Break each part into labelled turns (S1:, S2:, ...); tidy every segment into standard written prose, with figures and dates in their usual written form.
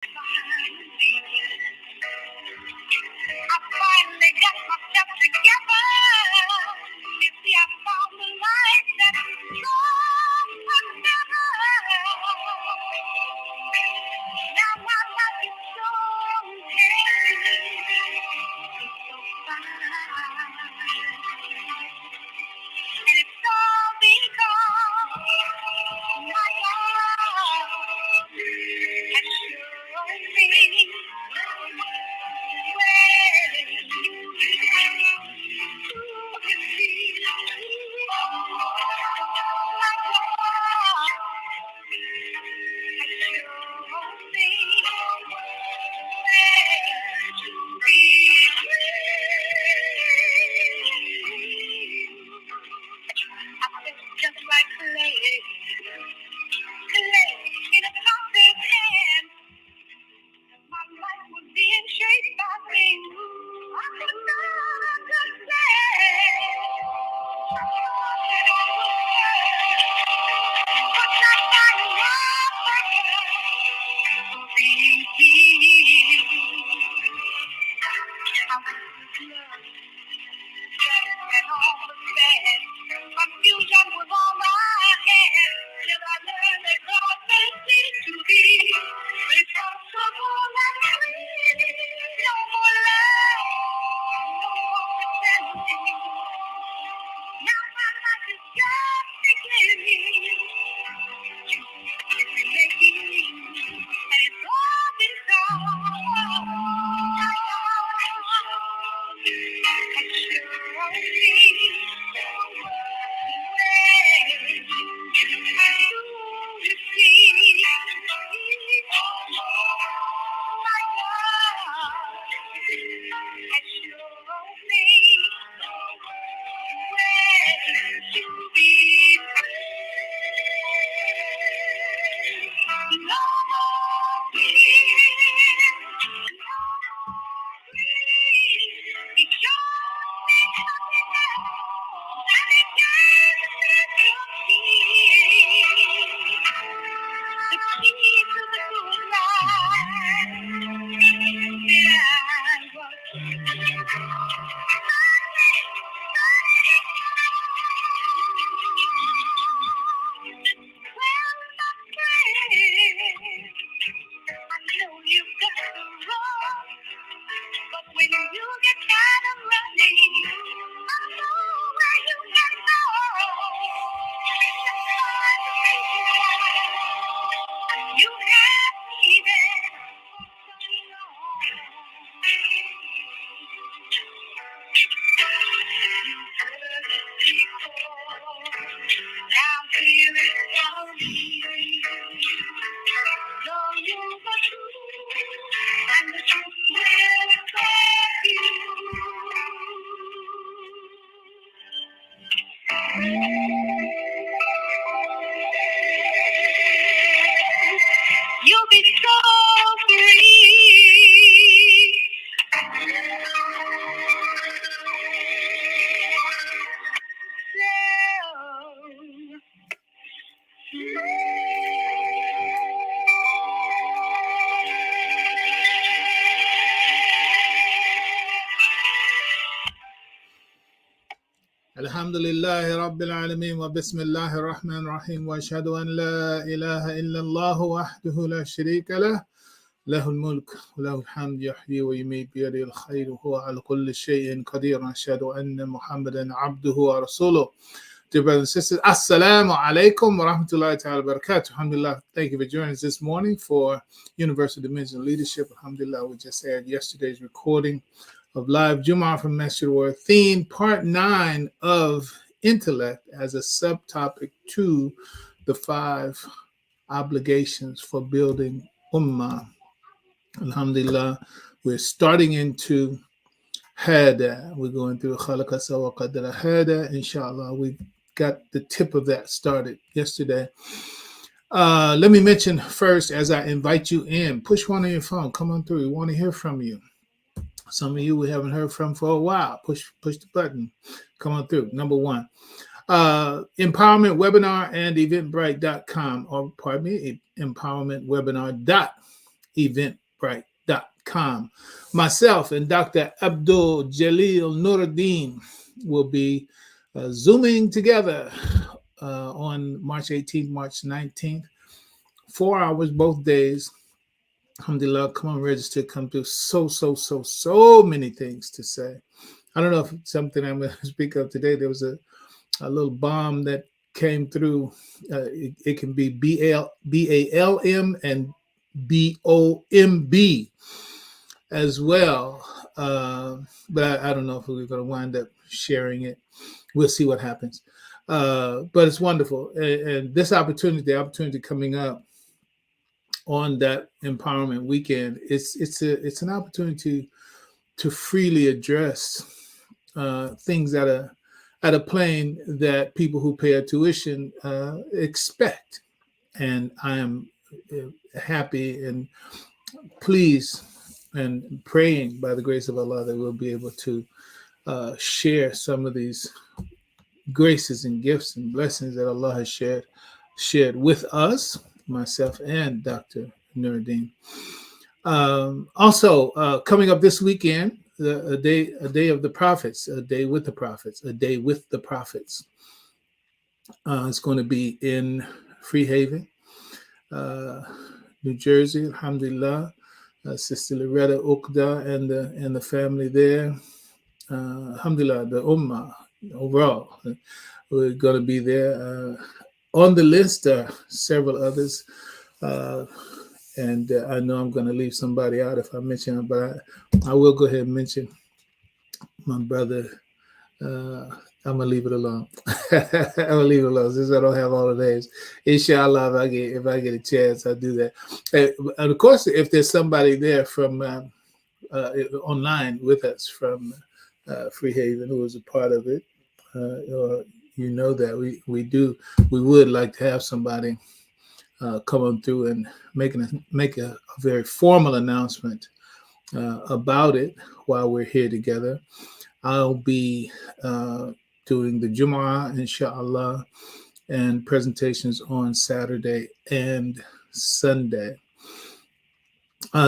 S1: I finally got myself together. You see, I found the light that shone forever. Now my life is so happy, so fine. And it's all because my God has shown me just like clay in a potter's hand. My life was being shaped by things I could not understand. I thought that I was but not by your purpose for being healed. I was loved. And all was bad. Confusion was all I had. Till I learned that God sent me to be responsible and free. No more love, no more pretending. Now my life is just beginning. It's making, and it's all because but when you get tired of running, I know where you can go. You have me there now here it comes. Know you the truth, and the truth will set you. You'll be so free. Alhamdulillahi Rabbil Alameen wa Bismillahir Rahmanir Rahim wa ashhadu an la ilaha illallah wahdahu la sharika lah lahul mulk wa lahul hamd yuhyi wa yumeet bi yadihi al-khayr wa huwa ala kulli shay'in qadir wa ashhadu anna Muhammadan abduhu wa rasuluh. Dear brothers and sisters, Assalamu alaikum wa rahmatullahi ta'ala wa barakatuh. Alhamdulillah, thank you for joining us this morning for Universal Dimensional Leadership. Alhamdulillah, we just had yesterday's recording of live Jum'ah from Masjid Theme, part 9 of Intellect as a subtopic to the 5 obligations for building Ummah. Alhamdulillah, we're starting into Haada. We're going through Khalaqa Sawa Qadra Haada. Inshallah, we got the tip of that started yesterday. Let me mention first, as I invite you in, push one on your phone. Come on through. We want to hear from you. Some of you we haven't heard from for a while. Push the button. Come on through. Number 1. Empowerment Webinar and Eventbrite.com, or pardon me, empowermentwebinar.eventbrite.com. eventbrite.com. Myself and Dr. Abdul Jalil Nuruddin will be Zooming together on March 18th, March 19th. 4 hours both days. Alhamdulillah, come on, register, come through. So many things to say. I don't know if it's something I'm going to speak of today. There was a little bomb that came through. It can be BALM and BOMB as well. But I don't know if we're going to wind up sharing it. We'll see what happens. But it's wonderful. And this opportunity, the opportunity coming up on that empowerment weekend, it's an opportunity to freely address things at a plane that people who pay a tuition expect. And I am happy and pleased and praying by the grace of Allah that we'll be able to share some of these graces and gifts and blessings that Allah has shared with us, myself and Dr. Nuruddin. Also, coming up this weekend, a day of the prophets, a day with the prophets, a day with the prophets. It's going to be in Freehaven, New Jersey. Alhamdulillah, Sister Loretta Ukda and the family there. Alhamdulillah, the Ummah overall, we're going to be there. On the list are several others. And I know I'm going to leave somebody out if I mention it, but I will go ahead and mention my brother. I'm going to leave it alone. I'm going to leave it alone since I don't have all the names. Inshallah, if I get a chance, I'll do that. And of course, if there's somebody there from online with us from Freehaven who was a part of it, or you know that we would like to have somebody come on through and make a very formal announcement about it while we're here together. I'll be doing the Jumu'ah, inshallah, and presentations on Saturday and Sunday.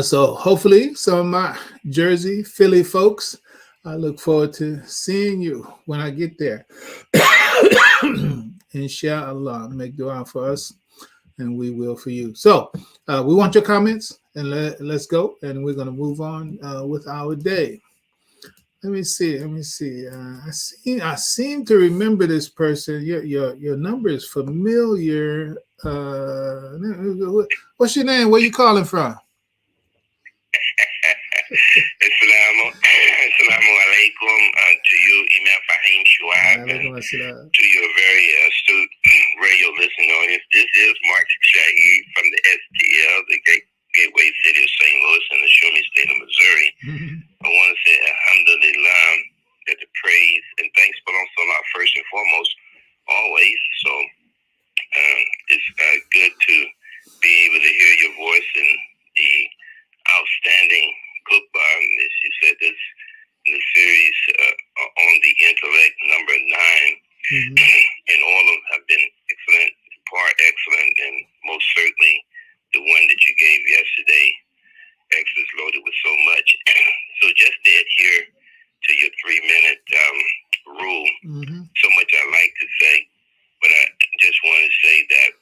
S1: So hopefully some of my Jersey, Philly folks, I look forward to seeing you when I get there. Inshallah, make dua for us, and we will for you. So we want your comments, and let's go, and we're going to move on with our day. Let me see. I seem to remember this person. Your number is familiar. What's your name? Where you calling from?
S2: Assalamu alaikum to you, Imam Fahim Shuaib, and to your very astute radio listening audience. This is Mark Shahid from the STL, the Gateway City of St. Louis in the Shumi State of Missouri. I want to say alhamdulillah, that the praise and thanks belongs to Allah first and foremost, always. So it's good to be able to hear your voice and the outstanding khutbah. As you said, this in the series on the Intellect number 9, and all of them have been excellent, and most certainly the one that you gave yesterday, Exodus, loaded with so much. So just to adhere to your 3-minute rule, so much I like to say, but I just want to say that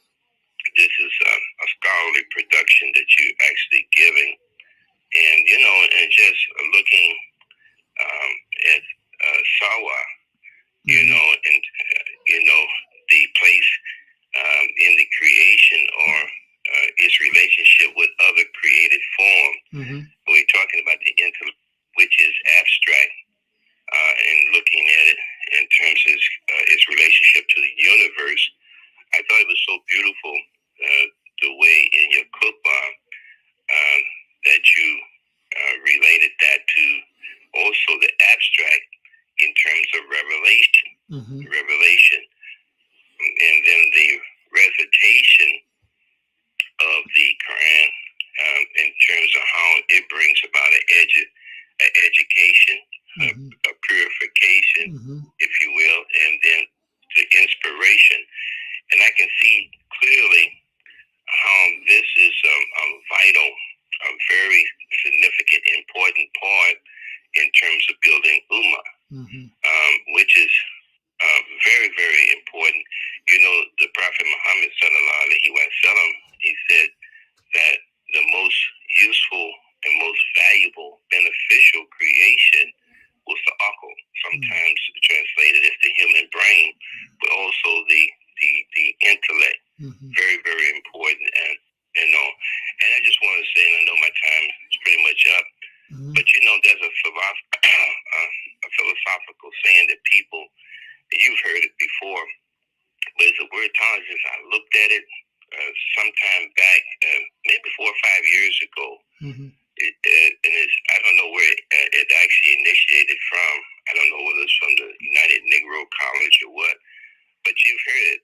S2: this is a scholarly production that you're actually giving. And, and just looking at Sawa, and, the place in the creation or its relationship with other created form. We're talking about the intellect, which is abstract, and looking at it in terms of its relationship to the universe. I thought it was so beautiful, the way in your khutbah that you related that to also the abstract in terms of revelation, and then the recitation of the Quran in terms of how it brings about an education, a purification, if you will, and then the inspiration. And I can see clearly how this is a important part in terms of building Ummah, which is very, very important. You know, the Prophet Muhammad sallallahu alaihi wasallam, he said that the most useful and most valuable, beneficial creation was the akal, sometimes translated as the human brain, but also the intellect. Very, very important. And you know, and I just want to say, and I know my time is pretty much up, but you know, there's a philosophical saying that people, you've heard it before, but it's a word tolerance. I looked at it sometime back, maybe 4 or 5 years ago. And I don't know where it actually initiated from. I don't know whether it's from the United Negro College or what, but you've heard it.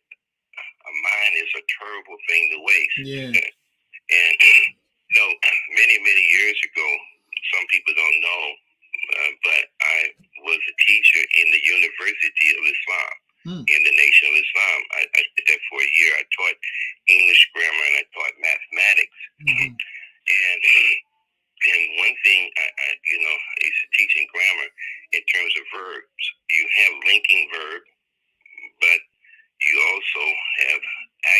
S2: A mind is a terrible thing to waste.
S1: Yeah.
S2: And you know, many, many years ago, some people don't know, but I was a teacher in the University of Islam, in the Nation of Islam. I did that for a year. I taught English grammar and I taught mathematics. And one thing, I used to teach in grammar in terms of verbs. You have linking verb, but you also have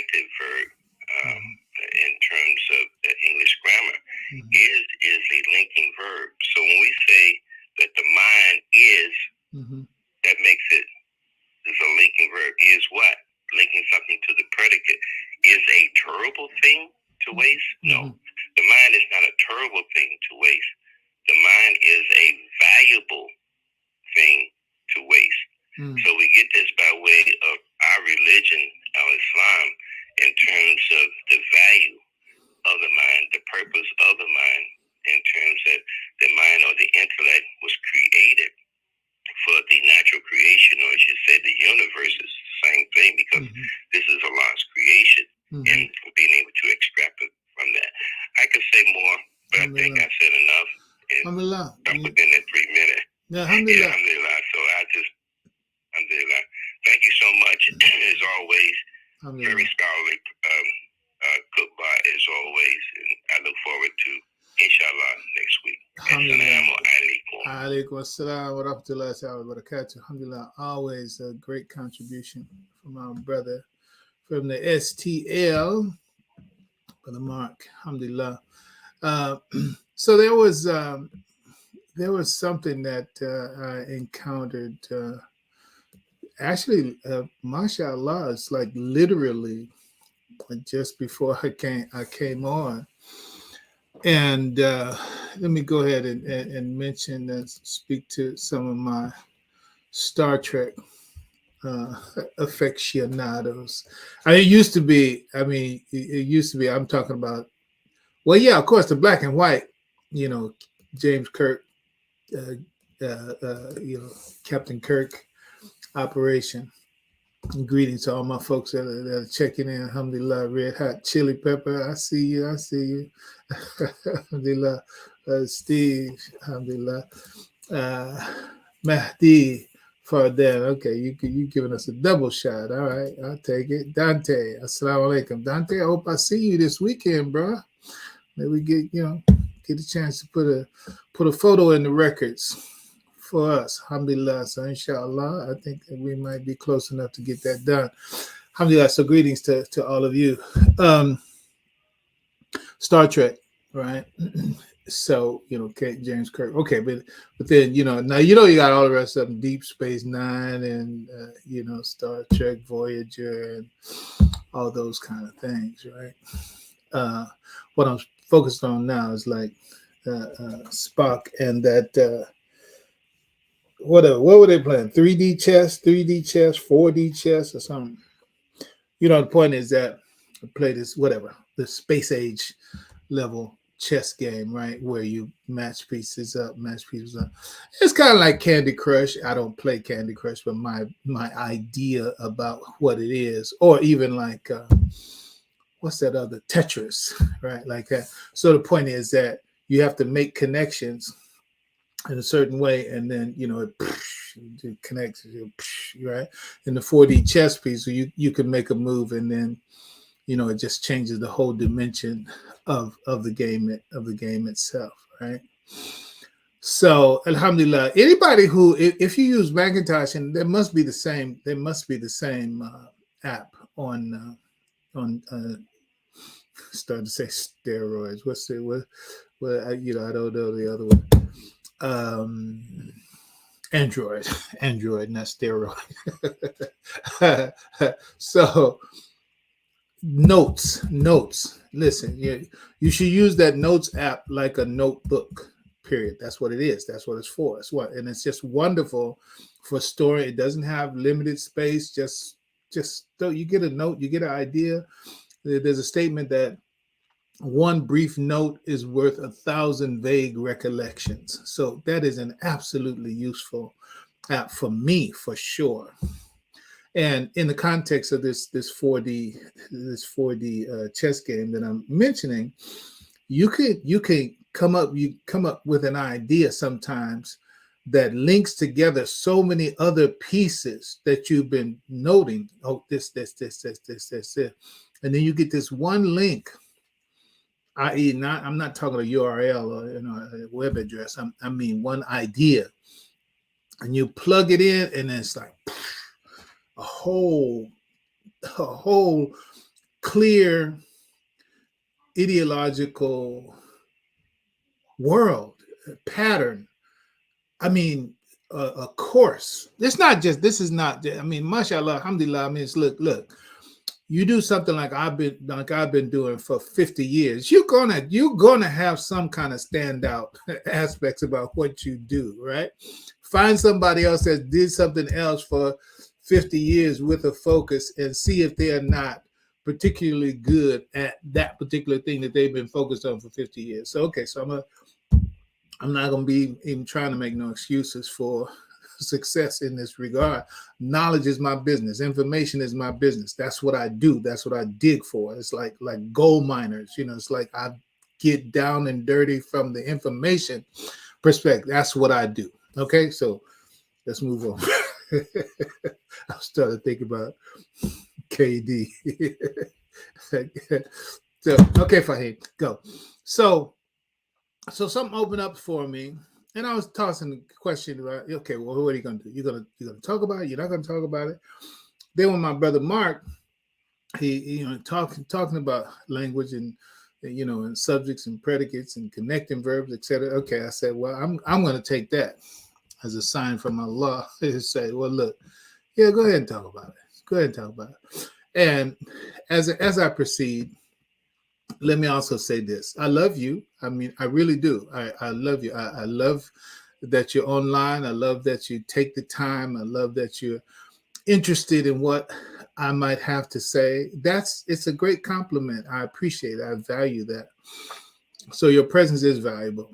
S2: active verb in terms of English grammar. Is a linking verb. So when we say that the mind is, that makes it, is a linking verb. Is what? Linking something to the predicate. Is a terrible thing to waste? No. The mind is not a terrible thing to waste. The mind is a valuable thing to waste. So we get this by way of our religion, our Islam, in terms of the value of the mind, the purpose of the mind, in terms of the mind or the intellect was created for the natural creation, or I should say the universe is the same thing, because this is Allah's creation, and being able to extract it from that. I could say more, but I think I said enough. I'm within that 3 minutes.
S1: Alhamdulillah.
S2: Alhamdulillah. So alhamdulillah. Thank you so much. As always, very scholarly goodbye as always, and I look forward to inshallah next week. Assalamu alaikum.
S1: Alaikum assalam wa rahmatullahi wa barakatuh. Alhamdulillah. Always a great contribution from our brother from the STL, Brother Mark. Alhamdulillah. So there was something that I encountered. Actually, mashallah, it's like literally just before I came on. And let me go ahead and mention and speak to some of my Star Trek aficionados. It used to be, I'm talking about, well, yeah, of course, the black and white, James Kirk, Captain Kirk operation. And greetings to all my folks that are checking in. Alhamdulillah, Red Hot Chili Pepper. I see you. Alhamdulillah, Steve. Alhamdulillah, Mahdi Fardel. Okay, you giving us a double shot. All right, I'll take it. Dante, assalamu alaikum. Dante, I hope I see you this weekend, bro. Maybe we get a chance to put a photo in the records for us. Alhamdulillah. So inshallah, I think that we might be close enough to get that done. Alhamdulillah. So greetings to all of you. Star Trek, right? So, James Kirk. Okay, but then, now you got all the rest of them, Deep Space Nine and, Star Trek Voyager and all those kind of things, right? What I'm focused on now is like Spock and that, what were they playing? 3D chess, 4D chess or something. The point is that I play this, the space age level chess game, right? Where you match pieces up. It's kind of like Candy Crush. I don't play Candy Crush, but my idea about what it is, or even like, what's that other, Tetris, right? Like that. So the point is that you have to make connections in a certain way, and then it connects, right? In the 4D chess piece, so you can make a move, and then it just changes the whole dimension of the game itself, right? So alhamdulillah, anybody who, if you use Macintosh, and there must be the same app on starting to say steroids. What's it? What I don't know the other one. Android, not steroid. So notes. Listen, you should use that notes app like a notebook. Period. That's what it is. That's what it's for. And it's just wonderful for storing. It doesn't have limited space. Just so you get a note, you get an idea. There's a statement that one brief note is worth 1,000 vague recollections. So that is an absolutely useful app for me, for sure. And in the context of this 4D chess game that I'm mentioning, you can come up with an idea sometimes that links together so many other pieces that you've been noting. Oh, this, and then you get this one link. I.e., I'm not talking a URL or a web address. I mean one idea, and you plug it in, and it's like a whole clear ideological world pattern. I mean, a course. It's not just. This is not. I mean, mashallah, alhamdulillah. I mean, it's look. You do something like I've been doing for 50 years, you're gonna have some kind of standout aspects about what you do, right? Find somebody else that did something else for 50 years with a focus and see if they're not particularly good at that particular thing that they've been focused on for 50 years. So okay, so I'm not gonna be even trying to make no excuses for success in this regard. Knowledge is my business. Information is my business. That's what I do. That's what I dig for. It's like gold miners. It's like I get down and dirty from the information perspective. That's what I do. Okay, so let's move on. I was starting to think about KD. So okay, Fahim, go. So something opened up for me. And I was tossing the question about, okay, well, what are you going to do? You're going to talk about it? You're not going to talk about it? Then when my brother Mark, he talking about language and and subjects and predicates and connecting verbs, etc. Okay, I said, well, I'm going to take that as a sign from Allah to say, well, look, yeah, go ahead and talk about it. And as I proceed, let me also say this. I love you. I mean, I really do. I love you. I love that you're online. I love that you take the time. I love that you're interested in what I might have to say. It's a great compliment. I appreciate it. I value that. So your presence is valuable.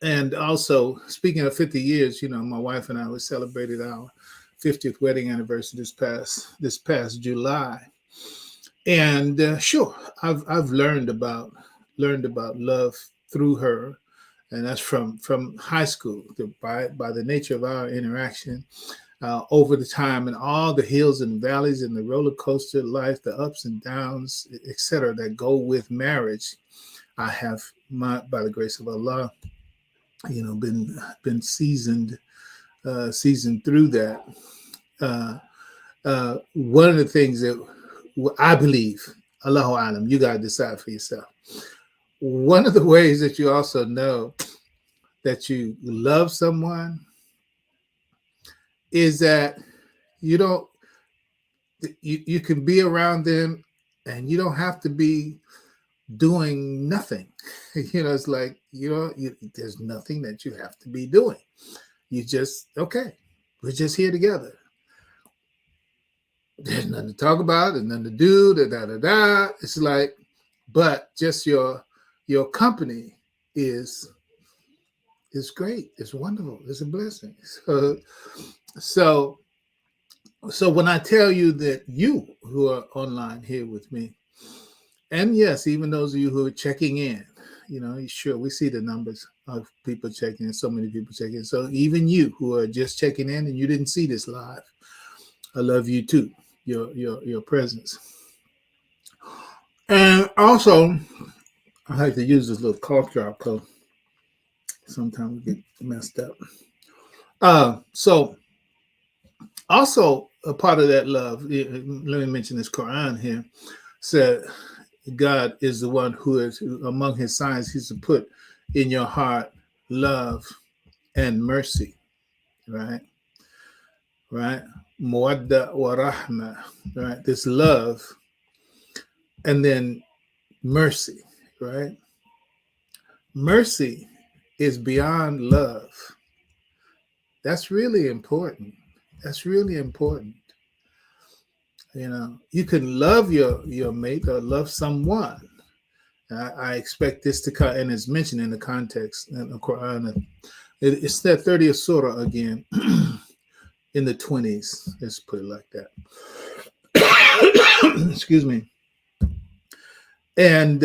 S1: And also, speaking of 50 years, my wife and I celebrated our 50th wedding anniversary this past July. And sure, I've learned about love through her, and that's from high school. By the nature of our interaction over the time, and all the hills and valleys and the roller coaster life, the ups and downs, etc., that go with marriage, I have, by the grace of Allah, been seasoned through that. One of the things that I believe, Allahu Alam, you got to decide for yourself. One of the ways that you also know that you love someone is that you can be around them and you don't have to be doing nothing. It's like, there's nothing that you have to be doing. You just, okay, we're just here together. There's nothing to talk about, there's nothing to do, It's like, but just your company is great. It's wonderful. It's a blessing. So when I tell you that you who are online here with me, and yes, even those of you who are checking in, sure, we see the numbers of people checking in, so many people checking in. So even you who are just checking in and you didn't see this live, I love you too. Your presence. And also, I like to use this little cough drop code. Sometimes we get messed up. So also a part of that love, let me mention this Quran here, said God is the one who is among his signs, he's to put in your heart love and mercy, right? Right? Muwadda wa rahma, right? This love and then mercy, right? Mercy is beyond love. That's really important. That's really important. You know, you can love your mate or love someone. I expect this to come, and it's mentioned in the context in the Quran. It's that 30th surah again, in the 20s. Let's put it like that. Excuse me. And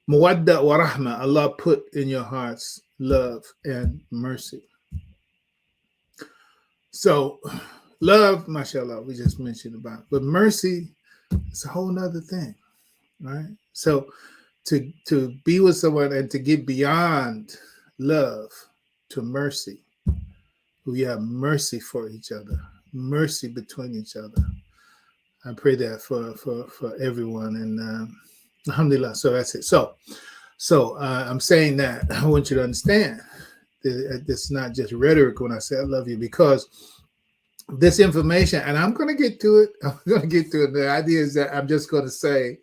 S1: Muwadda wa rahma, Allah put in your hearts love and mercy. So love, mashallah, we just mentioned about, but mercy is a whole nother thing, right? So to be with someone and to get beyond love to mercy, we have mercy for each other, mercy between each other. I pray that for everyone, and alhamdulillah. So that's it. So I'm saying that I want you to understand that it's not just rhetoric when I say I love you, because this information, and I'm going to get to it. I'm going to get to it. The idea is that I'm just going to say,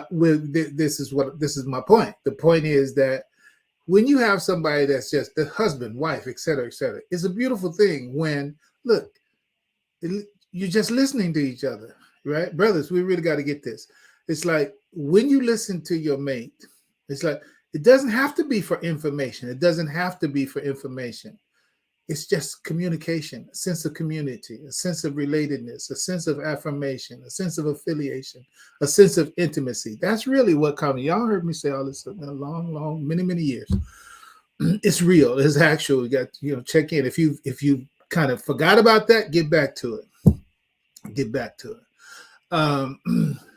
S1: this is my point. The point is that when you have somebody that's just the husband, wife, etc., it's a beautiful thing when, look, you're just listening to each other, right? Brothers, we really got to get this. It's like when you listen to your mate, it's like, it doesn't have to be for information. It doesn't have to be for information. It's just communication, a sense of community, a sense of relatedness, a sense of affirmation, a sense of affiliation, a sense of intimacy. That's really what comes. Y'all heard me say all this in a long, many years. It's real. It's actual. You got, check in. If you kind of forgot about that, get back to it. Get back to it.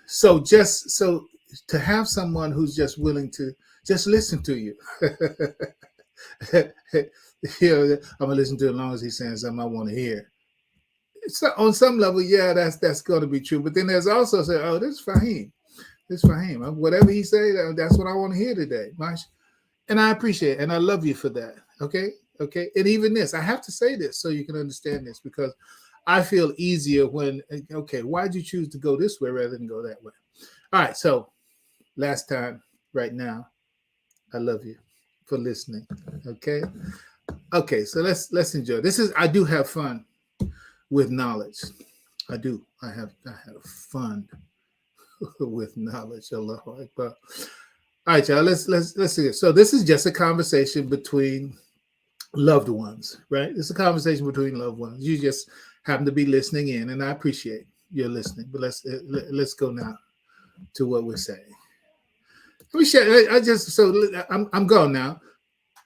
S1: So to have someone who's just willing to just listen to you. I'm gonna listen to it as long as he's saying something I want to hear. So on some level, yeah, that's going to be true. But then there's also say, oh, this is Fahim. This is Fahim. Whatever he say, that's what I want to hear today. And I appreciate it, and I love you for that. Okay. And even this, I have to say this so you can understand this, because I feel easier when, okay, why'd you choose to go this way rather than go that way? All right. So last time, right now, I love you for listening. Okay, so let's enjoy. I do have fun with knowledge. I do. I have fun with knowledge. Allahu Akbar. All right, y'all. Let's see it. So this is just a conversation between loved ones, right? It's a conversation between loved ones. You just happen to be listening in, and I appreciate your listening. But let's go now to what we're saying. I'm gone now.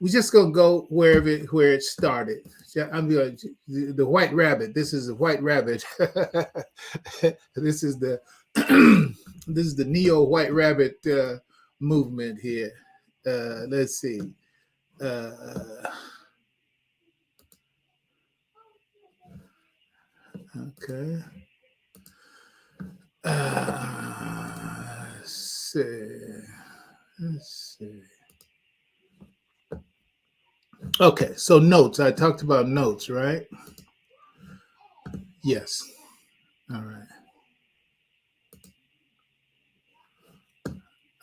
S1: We're just gonna go where it started. I'm going the White Rabbit. This is the White Rabbit. This is the this is the neo White Rabbit movement here. Let's see. Okay. Let's see. Okay, so notes. I talked about notes, right? Yes. All right.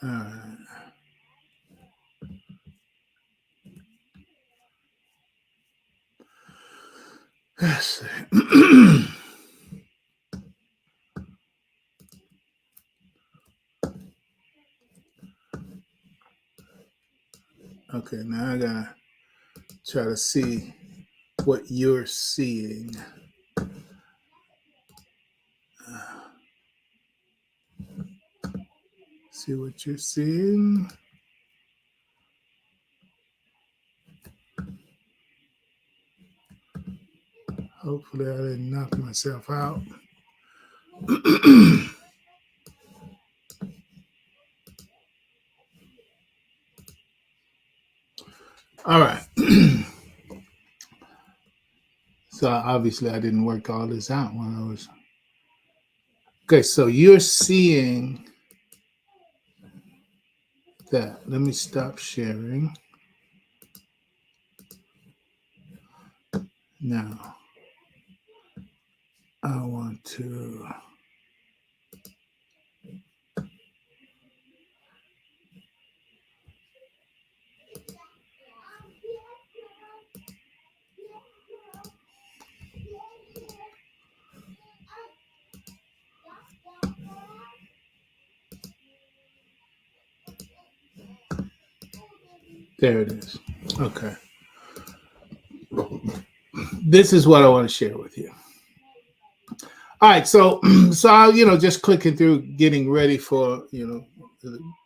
S1: All right. Let's see. Okay, now I gotta try to see what you're seeing. See what you're seeing. Hopefully I didn't knock myself out. All right. So obviously I didn't work all this out when I was. Okay, so you're seeing that. Let me stop sharing. Now, I want to. There it is. Okay. This is what I want to share with you. All right, so I'll, just clicking through, getting ready for, the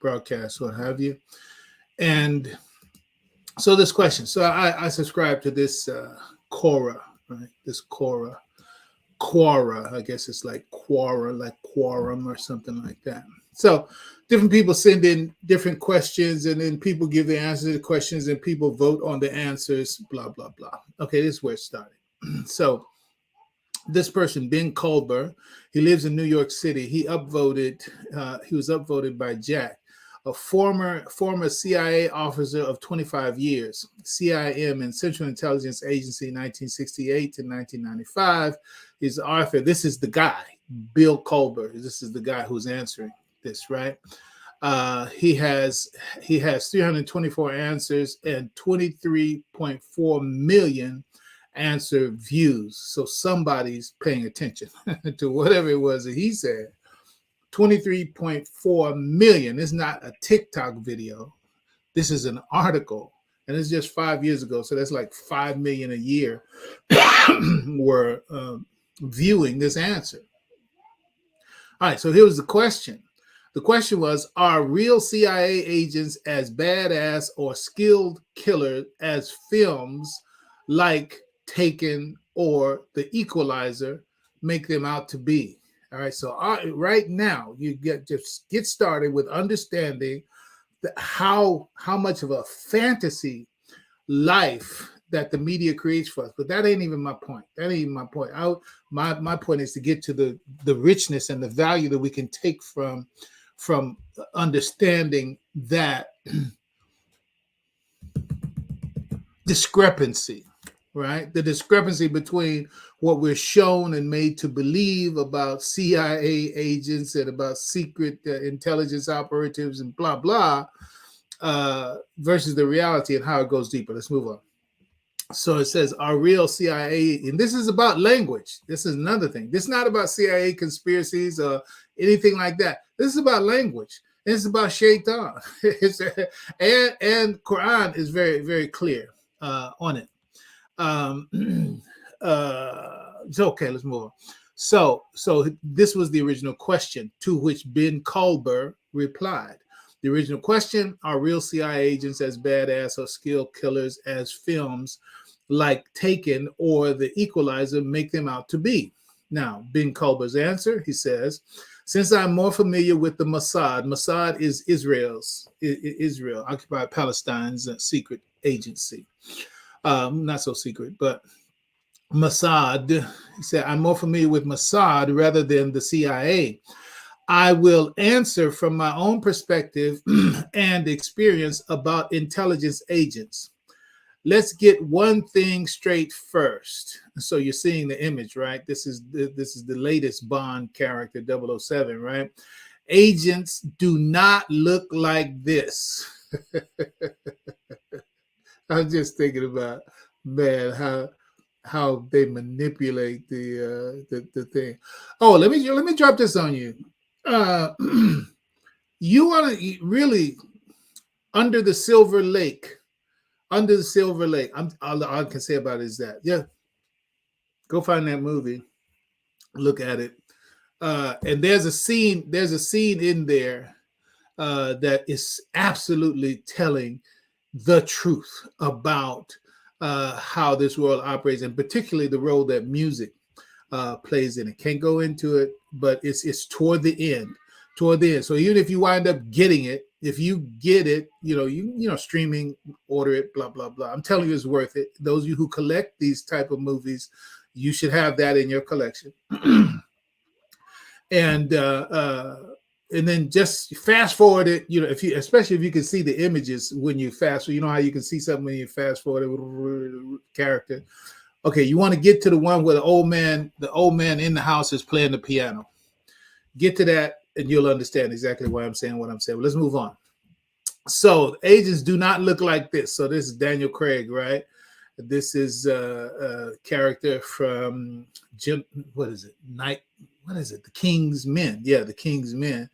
S1: broadcast, what have you. And so this question. So I subscribe to this Quora, right? This Quora, I guess it's like Quora, like quorum or something like that. So different people send in different questions, and then people give the answers to the questions, and people vote on the answers, blah, blah, blah. Okay, this is where it started. So this person, Ben Colbert, he lives in New York City. He was upvoted by Jack, a former CIA officer of 25 years, CIM and Central Intelligence Agency, 1968 to 1995. He's the author. This is the guy, Bill Colbert. This is the guy who's answering this, right? He has 324 answers and 23.4 million answer views. So somebody's paying attention to whatever it was that he said. 23.4 million. It's not a TikTok video. This is an article, and it's just 5 years ago. So that's like 5 million a year were viewing this answer. All right, so here was the question. The question was, are real CIA agents as badass or skilled killers as films like Taken or The Equalizer make them out to be? All right, so right now you just get started with understanding how much of a fantasy life that the media creates for us. But that ain't even my point. My point is to get to the richness and the value that we can take from understanding that discrepancy, right? The discrepancy between what we're shown and made to believe about CIA agents and about secret intelligence operatives and blah, blah, versus the reality and how it goes deeper. Let's move on. So it says, our real CIA, and this is about language. This is another thing. This is not about CIA conspiracies or anything like that. This is about language. It's about shaitan. And Quran is very, very clear on it. So okay, let's move on. So this was the original question to which Ben Colbert replied. The original question, are real CIA agents as badass or skilled killers as films like Taken or The Equalizer make them out to be? Now, Ben Colbert's answer, he says, since I'm more familiar with the Mossad is Israel, occupied Palestine's secret agency. Not so secret, but Mossad, he said, I'm more familiar with Mossad rather than the CIA. I will answer from my own perspective and experience about intelligence agents. Let's get one thing straight first. So you're seeing the image, right? This is the latest Bond character, 007, right? Agents do not look like this. I'm just thinking about, man, how they manipulate the thing. Oh, let me drop this on you. You want to really under the Silver Lake. All I can say about it is that, yeah, go find that movie, look at it, and there's a scene in there that is absolutely telling the truth about how this world operates, and particularly the role that music plays in it. Can't go into it, but it's toward the end. So even if you wind up getting it, if you get it, you streaming, order it, blah blah blah. I'm telling you, it's worth it. Those of you who collect these type of movies, you should have that in your collection. And then just fast forward it, especially if you can see the images when you fast forward. You know how you can see something when you fast forward a character. Okay, you want to get to the one where the old man in the house is playing the piano. Get to that, and you'll understand exactly why I'm saying what I'm saying. But let's move on. So agents do not look like this. So this is Daniel Craig, right? This is a character from The King's Men. Yeah, The King's Men.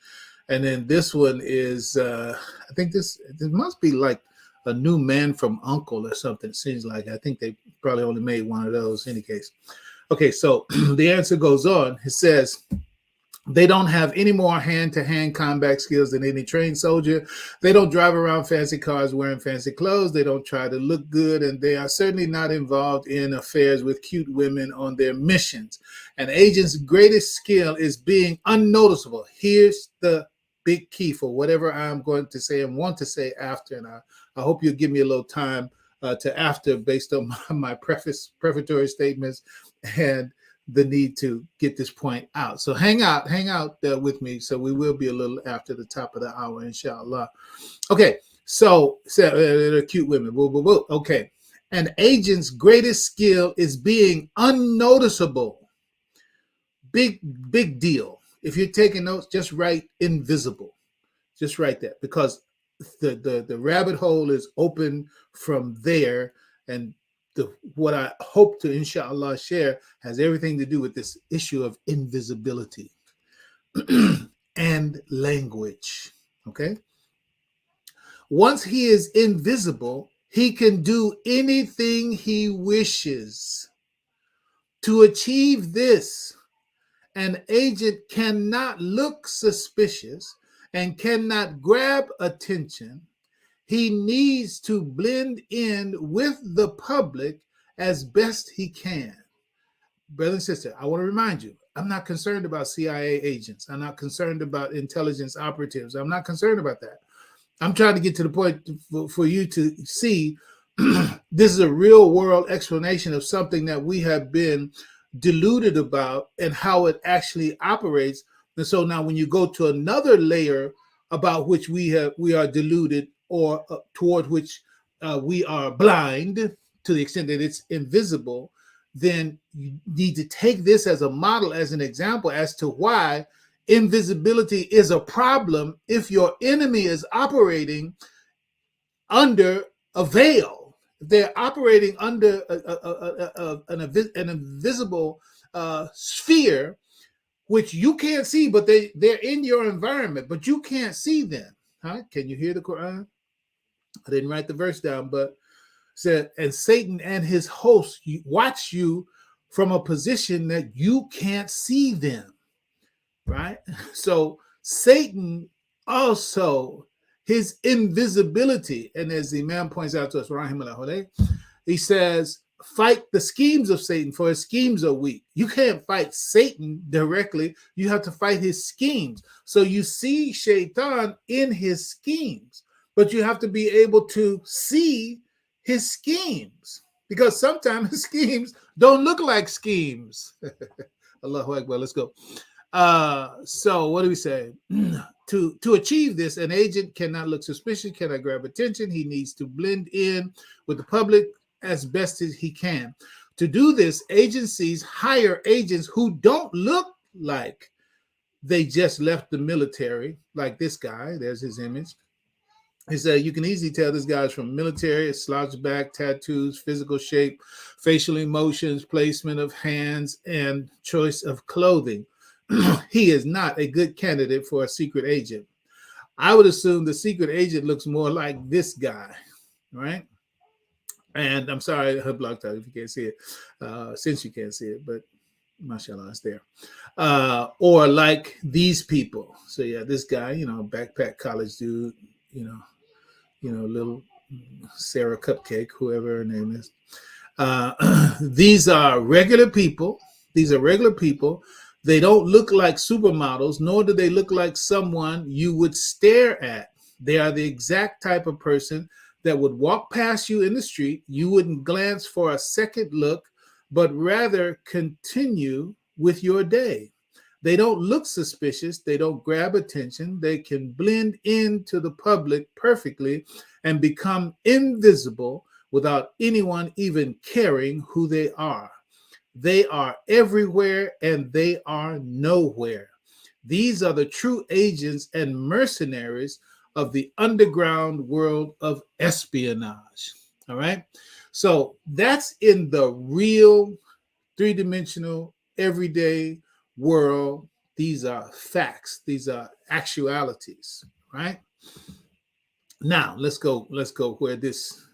S1: And then this one is, I think this must be like a new Man from U.N.C.L.E. or something. It seems like. I think they probably only made one of those in any case. Okay, so the answer goes on. It says, they don't have any more hand-to-hand combat skills than any trained soldier. They don't drive around fancy cars wearing fancy clothes. They don't try to look good, and they are certainly not involved in affairs with cute women on their missions. An agent's greatest skill is being unnoticeable. Here's the big key for whatever I'm going to say and want to say after, and I hope you'll give me a little time to after based on my prefatory statements and the need to get this point out. So hang out with me. So we will be a little after the top of the hour, inshallah. Okay, so they're cute women. Okay, an agent's greatest skill is being unnoticeable. Big deal. If you're taking notes, just write invisible. Just write that, because the rabbit hole is open from there, and what I hope to, inshallah, share has everything to do with this issue of invisibility and language. Okay. Once he is invisible, he can do anything he wishes. To achieve this, an agent cannot look suspicious and cannot grab attention. He needs to blend in with the public as best he can. Brother and sister, I want to remind you, I'm not concerned about CIA agents. I'm not concerned about intelligence operatives. I'm not concerned about that. I'm trying to get to the point for you to see this is a real world explanation of something that we have been deluded about and how it actually operates. And so now when you go to another layer about which we are deluded, or toward which we are blind to the extent that it's invisible, then you need to take this as a model, as an example as to why invisibility is a problem if your enemy is operating under a veil. They're operating under an invisible sphere, which you can't see, but they're in your environment, but you can't see them. Huh? Can you hear the Quran? I didn't write the verse down, but said, and Satan and his hosts watch you from a position that you can't see them, right? So Satan also, his invisibility, and as the Imam points out to us, rahimahullah, he says, fight the schemes of Satan, for his schemes are weak. You can't fight Satan directly. You have to fight his schemes. So you see Shaitan in his schemes, but you have to be able to see his schemes, because sometimes his schemes don't look like schemes. Allahu Akbar, let's go. So what do we say? To achieve this, an agent cannot look suspicious, cannot grab attention. He needs to blend in with the public as best as he can. To do this, agencies hire agents who don't look like they just left the military, like this guy. There's his image. He said, you can easily tell this guy's from military, slouched back, tattoos, physical shape, facial emotions, placement of hands, and choice of clothing. He is not a good candidate for a secret agent. I would assume the secret agent looks more like this guy, right? And I'm sorry, I blocked out if you can't see it, since you can't see it, but mashallah, it's there. Or like these people. So yeah, this guy, backpack college dude, little Sarah Cupcake, whoever her name is. These are regular people. They don't look like supermodels, nor do they look like someone you would stare at. They are the exact type of person that would walk past you in the street. You wouldn't glance for a second look, but rather continue with your day. They don't look suspicious. They don't grab attention. They can blend into the public perfectly and become invisible without anyone even caring who they are. They are everywhere and they are nowhere. These are the true agents and mercenaries of the underground world of espionage. All right. So that's in the real three-dimensional, everyday world. These are facts. These are actualities, right? Now let's go where this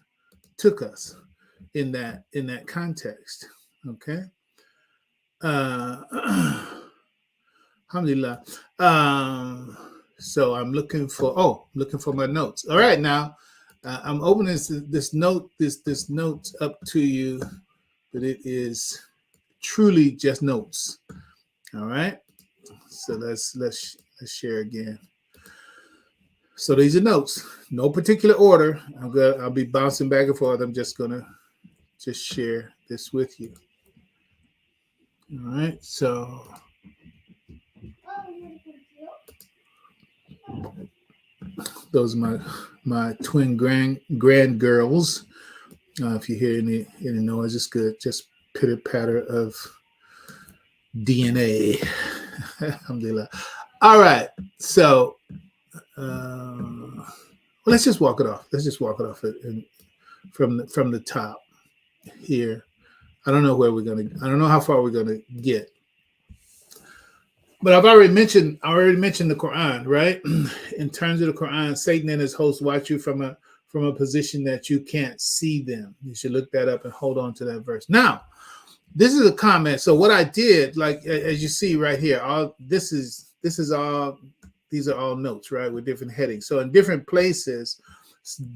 S1: took us in that context. Okay. Alhamdulillah. So I'm looking for my notes. All right, now I'm opening this note up to you, but it is truly just notes. All right. So let's share again. So these are notes, no particular order. I'll be bouncing back and forth. I'm just gonna share this with you. All right. So those are my twin grand girls. If you hear any noise, it's good. Just pitter patter of DNA. Alhamdulillah. All right. So let's just walk it off. From the top here. I don't know how far we're gonna get. But I've already mentioned the Quran, right? In terms of the Quran, Satan and his hosts watch you from a position that you can't see them. You should look that up and hold on to that verse. Now, this is a comment. So what I did, like as you see right here, these are all notes, right, with different headings. So in different places,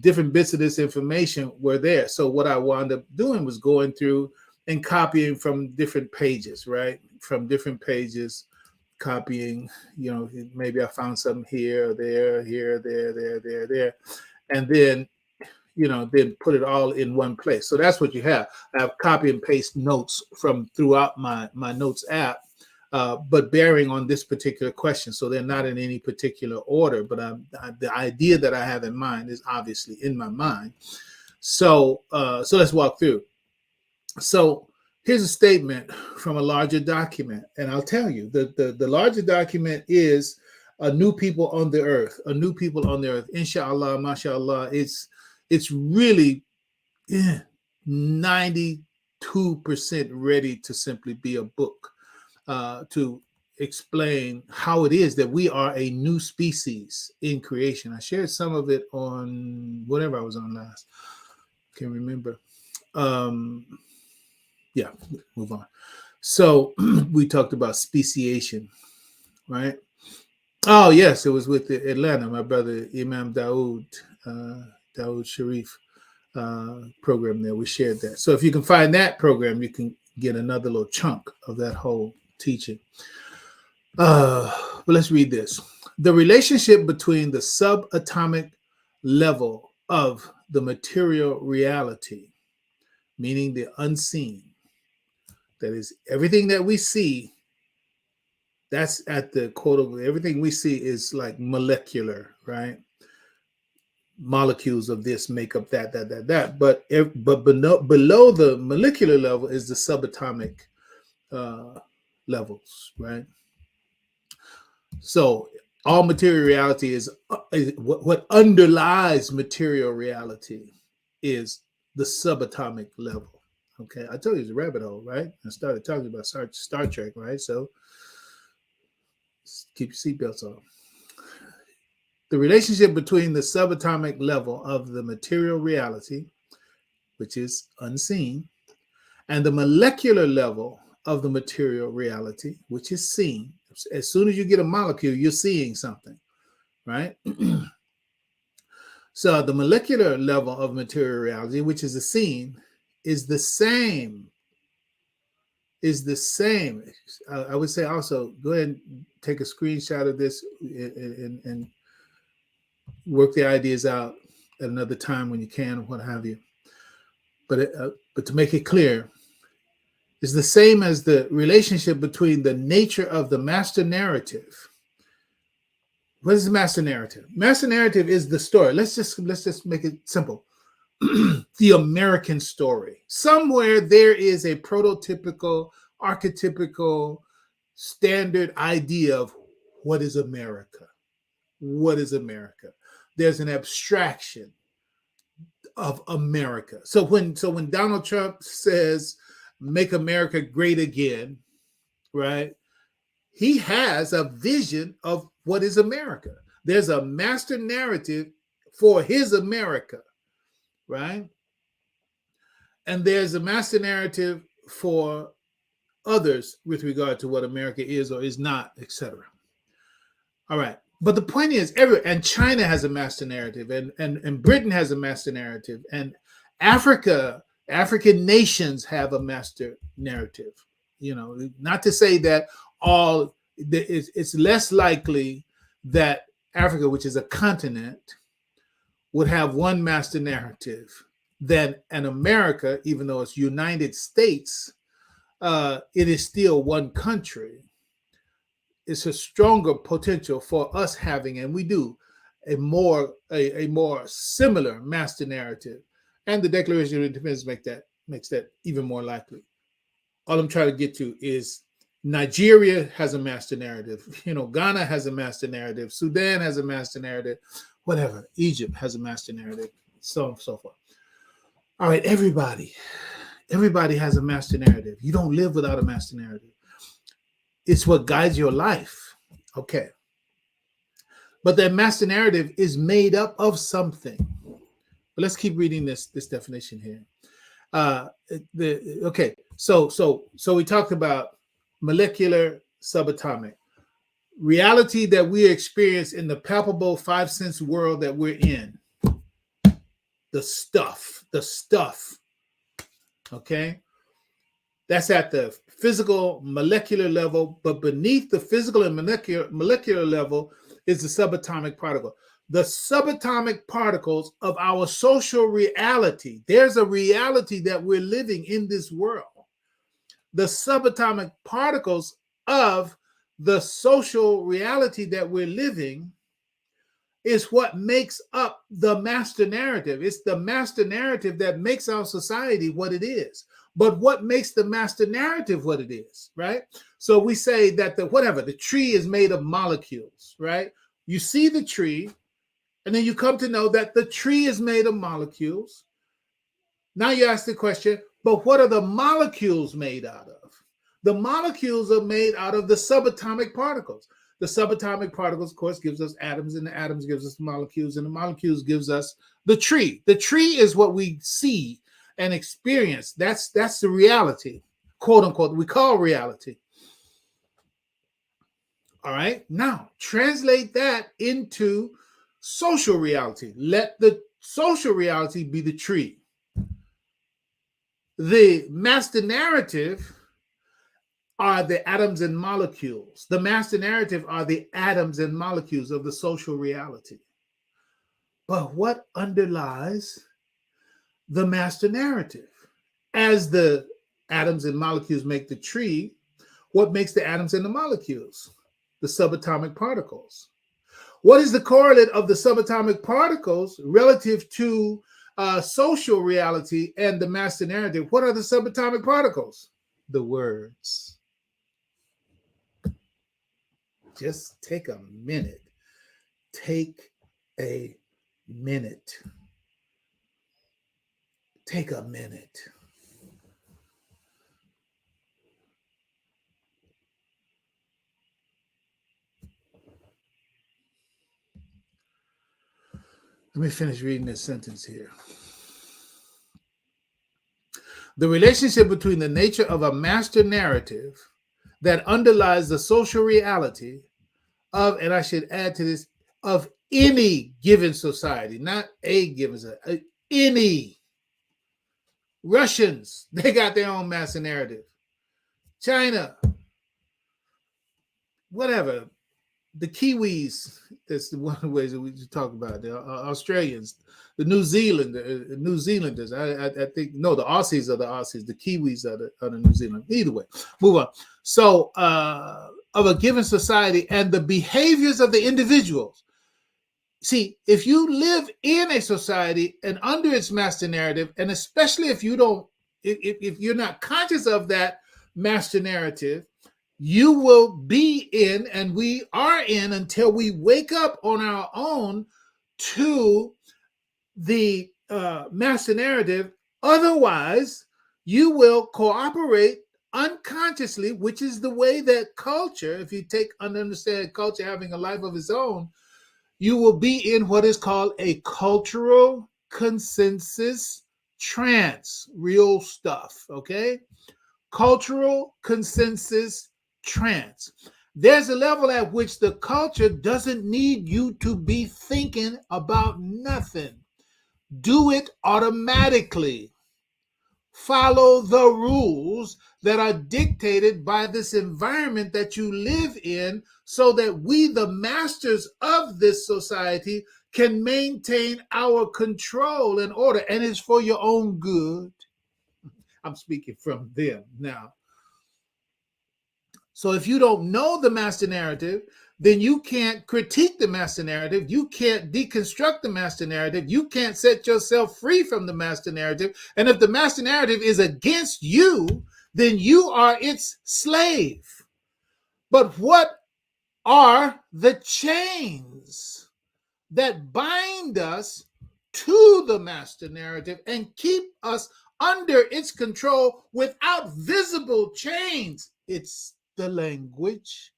S1: different bits of this information were there. So what I wound up doing was going through and copying from different pages, right? From different pages. Copying, maybe I found something here, there, there, and then, then put it all in one place. So that's what you have. I have copy and paste notes from throughout my notes app, but bearing on this particular question. So they're not in any particular order, but the idea that I have in mind is obviously in my mind. So let's walk through. So here's a statement from a larger document, and I'll tell you, the larger document is a new people on the earth, Inshallah, mashallah. It's really 92% ready to simply be a book to explain how it is that we are a new species in creation. I shared some of it on whatever I was on last. Can't remember. Yeah, move on. So we talked about speciation, right? Oh, yes, it was with Atlanta, my brother Imam Dawood Sharif program there. We shared that. So if you can find that program, you can get another little chunk of that whole teaching. But let's read this. The relationship between the subatomic level of the material reality, meaning the unseen, that is everything that we see, that's at the quote, everything we see is like molecular, right? Molecules of this make up that. But below the molecular level is the subatomic levels, right? So all material reality is what underlies material reality is the subatomic level. Okay, I told you it's a rabbit hole, right? I started talking about Star Trek, right? So keep your seatbelts on. The relationship between the subatomic level of the material reality, which is unseen, and the molecular level of the material reality, which is seen. As soon as you get a molecule, you're seeing something, right? So the molecular level of material reality, which is the seen, is the same. I would say also, go ahead and take a screenshot of this and work the ideas out at another time when you can, or what have you. But to make it clear, it's the same as the relationship between the nature of the master narrative. What is the master narrative? Master narrative is the story. Let's just make it simple. The American story. Somewhere there is a prototypical, archetypical, standard idea of what is America. What is America? There's an abstraction of America. So when Donald Trump says, "Make America great again," right? He has a vision of what is America. There's a master narrative for his America, right? And there's a master narrative for others with regard to what America is or is not, etc. All right. But the point is, and China has a master narrative, and Britain has a master narrative, and African nations have a master narrative. Not to say that it's less likely that Africa, which is a continent, would have one master narrative than an America, even though it's United States, it is still one country. It's a stronger potential for us having, and we do, a more similar master narrative. And the Declaration of Independence makes that even more likely. All I'm trying to get to is Nigeria has a master narrative. Ghana has a master narrative. Sudan has a master narrative. Whatever. Egypt has a master narrative. So on and so forth. All right, everybody has a master narrative. You don't live without a master narrative. It's what guides your life. Okay. But that master narrative is made up of something. But let's keep reading this definition here. Okay. So we talked about molecular, subatomic. Reality that we experience in the palpable five-sense world that we're in. The stuff. Okay? That's at the physical molecular level, but beneath the physical and molecular level is the subatomic particle. The subatomic particles of our social reality. There's a reality that we're living in this world. The subatomic particles of the social reality that we're living is what makes up the master narrative. It's the master narrative that makes our society what it is. But what makes the master narrative what it is, right? So we say that the tree is made of molecules, right? You see the tree, and then you come to know that the tree is made of molecules. Now you ask the question, but what are the molecules made out of? The molecules are made out of the subatomic particles. The subatomic particles, of course, gives us atoms, and the atoms gives us molecules, and the molecules gives us the tree. The tree is what we see and experience. That's the reality, quote unquote, we call reality. All right. Now translate that into social reality. Let the social reality be the tree. The master narrative are the atoms and molecules. The master narrative are the atoms and molecules of the social reality. But what underlies the master narrative? As the atoms and molecules make the tree, what makes the atoms and the molecules? The subatomic particles. What is the correlate of the subatomic particles relative to social reality and the master narrative? What are the subatomic particles? The words. Just take a minute. Take a minute. Take a minute. Let me finish reading this sentence here. The relationship between the nature of a master narrative that underlies the social reality of, and I should add to this, of any given society, not a given society, any. Russians, they got their own master narrative. China, whatever. the Kiwis, that's one of the ways that we talk about the Australians, the New Zealanders. I think no, the Aussies are the Aussies, the Kiwis are the New Zealand. Either way, move on. So of a given society and the behaviors of the individuals. See, if you live in a society and under its master narrative, and especially if you don't, if you're not conscious of that master narrative, you will be in, and we are in until we wake up on our own to the master narrative. Otherwise, you will cooperate unconsciously, which is the way that culture, if you take and understand culture having a life of its own, you will be in what is called a cultural consensus trance. Real stuff, okay? Cultural consensus trance. There's a level at which the culture doesn't need you to be thinking about nothing. Do it automatically. Follow the rules that are dictated by this environment that you live in, so that we, the masters of this society, can maintain our control and order. And it's for your own good. I'm speaking from them now. So if you don't know the master narrative, then you can't critique the master narrative. You can't deconstruct the master narrative. You can't set yourself free from the master narrative. And if the master narrative is against you, then you are its slave. But what are the chains that bind us to the master narrative and keep us under its control without visible chains? It's the language.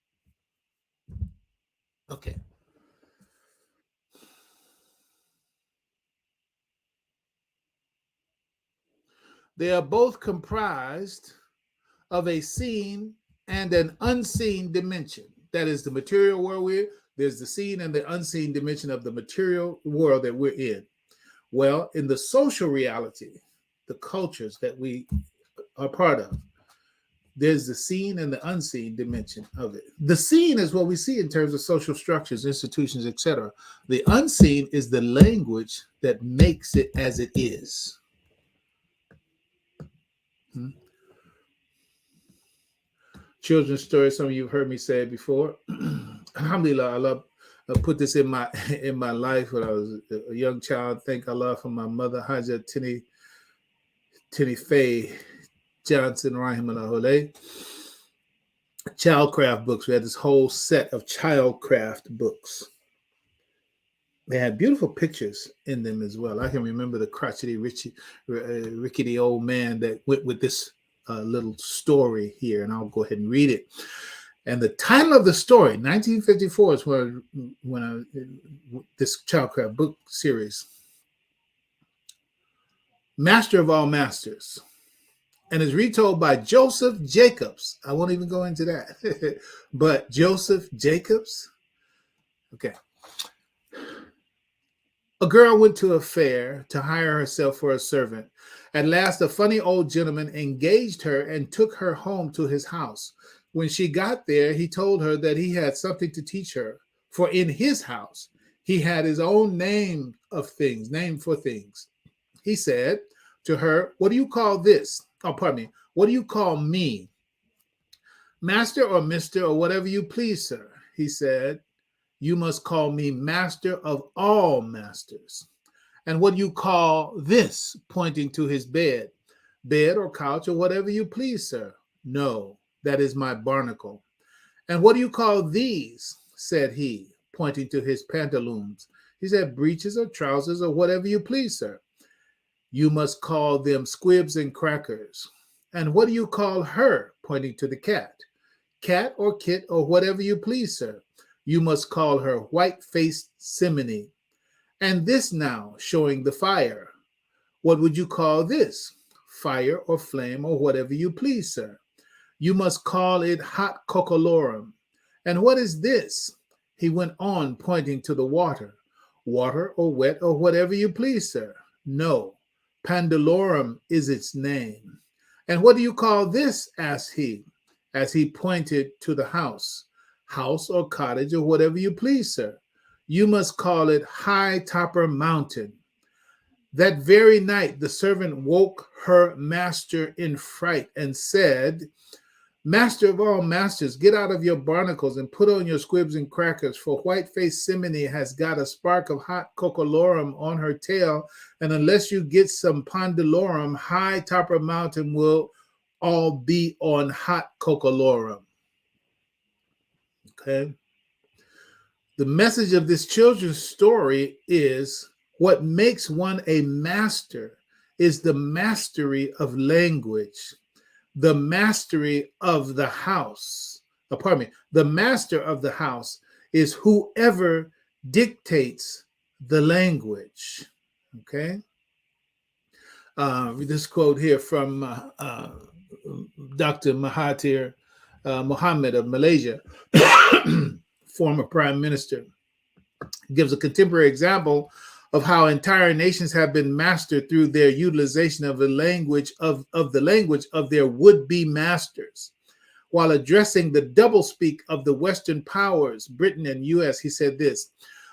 S1: Okay. They are both comprised of a seen and an unseen dimension. That is the material world there's the seen and the unseen dimension of the material world that we're in. Well, in the social reality, the cultures that we are part of, there's the seen and the unseen dimension of it. The seen is what we see in terms of social structures, institutions, etc. The unseen is the language that makes it as it is. Children's stories, some of you have heard me say it before. Alhamdulillah, I put this in my life when I was a young child. Thank Allah for my mother, Haja Tinny Faye Johnson, rahimahullah. Childcraft books. We had this whole set of childcraft books. They had beautiful pictures in them as well. I can remember the crotchety, rickety old man that went with this little story here, and I'll go ahead and read it. And the title of the story, 1954, is when this childcraft book series, Master of All Masters, and is retold by Joseph Jacobs. I won't even go into that, but Joseph Jacobs. Okay. A girl went to a fair to hire herself for a servant. At last, a funny old gentleman engaged her and took her home to his house. When she got there, he told her that he had something to teach her, for in his house, he had his own name for things. He said to her, "What do you call this? Oh, pardon me. What do you call me? Master or mister or whatever you please, sir." He said, "You must call me master of all masters." "And what do you call this?" pointing to his bed. "Bed or couch or whatever you please, sir." "No, that is my barnacle." "And what do you call these?" said he, pointing to his pantaloons. He said, "Breeches or trousers or whatever you please, sir." "You must call them squibs and crackers." "And what do you call her?" pointing to the cat. "Cat or kit or whatever you please, sir." "You must call her white-faced simony." "And this now," showing the fire. "What would you call this?" "Fire or flame or whatever you please, sir." "You must call it hot cockalorum." "And what is this?" He went on, pointing to the water. "Water or wet or whatever you please, sir." "No, Pandalorum is its name." "And what do you call this?" asked he, as he pointed to the house. house or cottage or whatever you please, sir. You must call it High Topper Mountain. That very night, the servant woke her master in fright and said, Master of all masters, get out of your barnacles and put on your squibs and crackers, for white-faced Simony has got a spark of hot cockalorum on her tail, and unless you get some pondelorum, High Topper Mountain will all be on hot cockalorum. Okay? The message of this children's story is what makes one a master is the mastery of language. The mastery of the house, the master of the house is whoever dictates the language. Okay. This quote here from Dr. Mahathir Mohamad of Malaysia, former prime minister, gives a contemporary example of how entire nations have been mastered through their utilization of the language of their would-be masters. While addressing the doublespeak of the Western powers, Britain and US, he said this: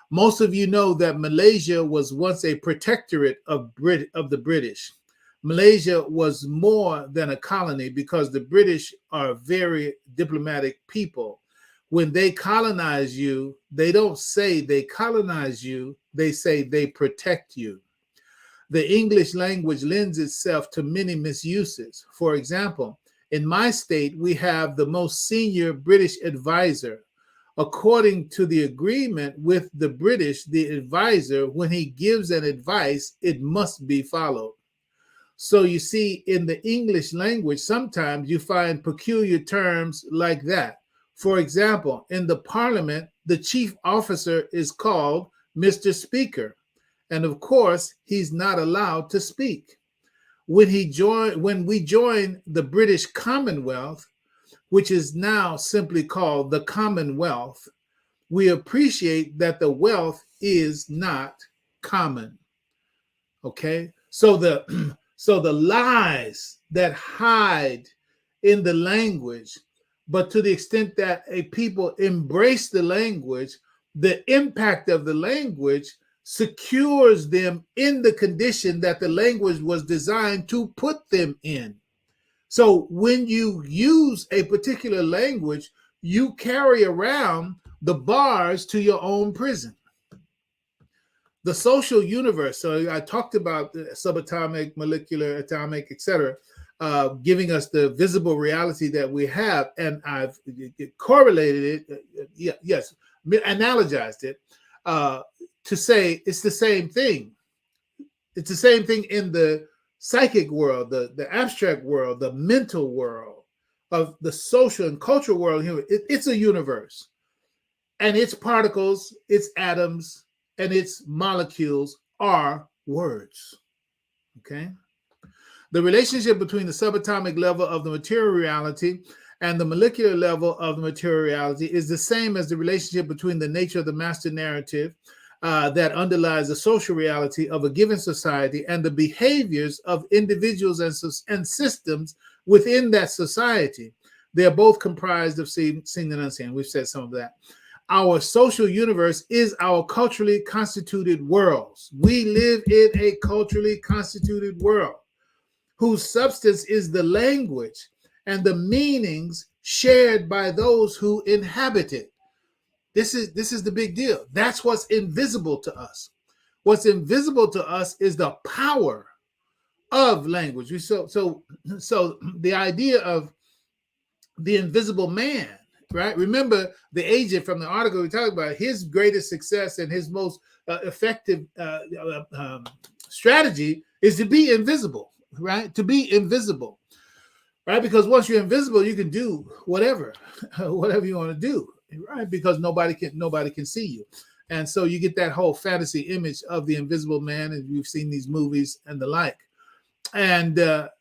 S1: most of you know that Malaysia was once a protectorate of the British. Malaysia was more than a colony because the British are very diplomatic people. When they colonize you, they don't say they colonize you, they say they protect you. The English language lends itself to many misuses. For example, in my state, we have the most senior British advisor. According to the agreement with the British, the advisor, when he gives an advice, it must be followed. So you see, in the English language, sometimes you find peculiar terms like that. For example, in the Parliament, the chief officer is called Mr. Speaker, and of course, he's not allowed to speak. When we join the British Commonwealth, which is now simply called the Commonwealth, we appreciate that the wealth is not common. Okay, so the lies that hide in the language, but to the extent that a people embrace the language, the impact of the language secures them in the condition that the language was designed to put them in. So when you use a particular language, you carry around the bars to your own prison. The social universe, so I talked about the subatomic, molecular, atomic, etc., giving us the visible reality that we have, and I've correlated it, analogized it to say it's the same thing. It's the same thing in the psychic world, the abstract world, the mental world, of the social and cultural world. It's a universe, and its particles, its atoms, and its molecules are words. Okay. The relationship between the subatomic level of the material reality and the molecular level of the material reality is the same as the relationship between the nature of the master narrative that underlies the social reality of a given society and the behaviors of individuals and systems within that society. They're both comprised of seen and unseen. We've said some of that. Our social universe is our culturally constituted worlds. We live in a culturally constituted world whose substance is the language and the meanings shared by those who inhabit it. This is the big deal. That's what's invisible to us. What's invisible to us is the power of language. So the idea of the invisible man, right? Remember the agent from the article we talked about, his greatest success and his most effective strategy is to be invisible, right? To be invisible, right? Because once you're invisible, you can do whatever you want to do, right? Because nobody can see you. And so you get that whole fantasy image of the invisible man, and we've seen these movies and the like. And the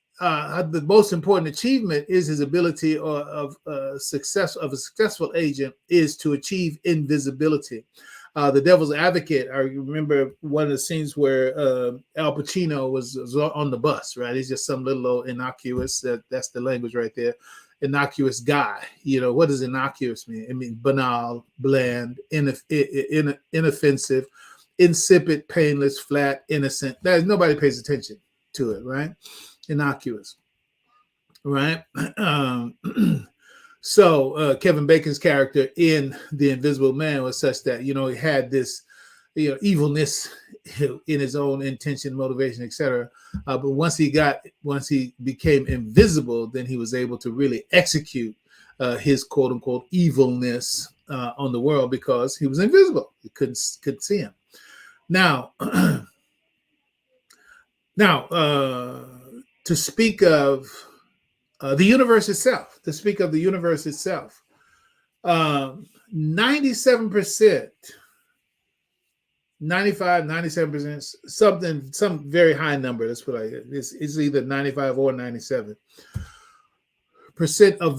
S1: most important achievement is his ability of a successful agent is to achieve invisibility. The Devil's Advocate, I remember one of the scenes where Al Pacino was on the bus, right? He's just some little old innocuous, that's the language right there. innocuous guy. What does innocuous mean? It means banal, bland, inoffensive, insipid, painless, flat, innocent. Nobody pays attention to it, right? Innocuous, right? So Kevin Bacon's character in The Invisible Man was such that, he had this, evilness in his own intention, motivation, etc. But once he became invisible, then he was able to really execute his quote unquote evilness on the world because he was invisible. You couldn't see him. Now, to speak of the universe itself, 97%, 95, 97%, some very high number. That's what it's either 95 or 97% of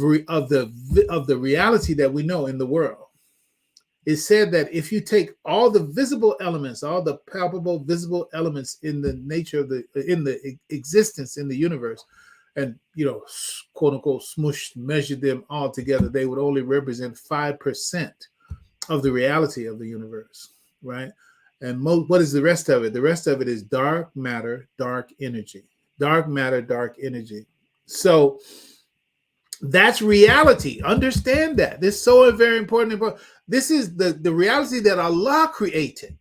S1: the reality that we know in the world. It's said that if you take all the visible elements, all the palpable visible elements in the nature of in the existence in the universe, and quote unquote measure them all together, they would only represent 5% of the reality of the universe, right? And what is the rest of it? The rest of it is dark matter, dark energy. Dark matter, dark energy. So that's reality. Understand that. This is so very important. This is the reality that Allah created.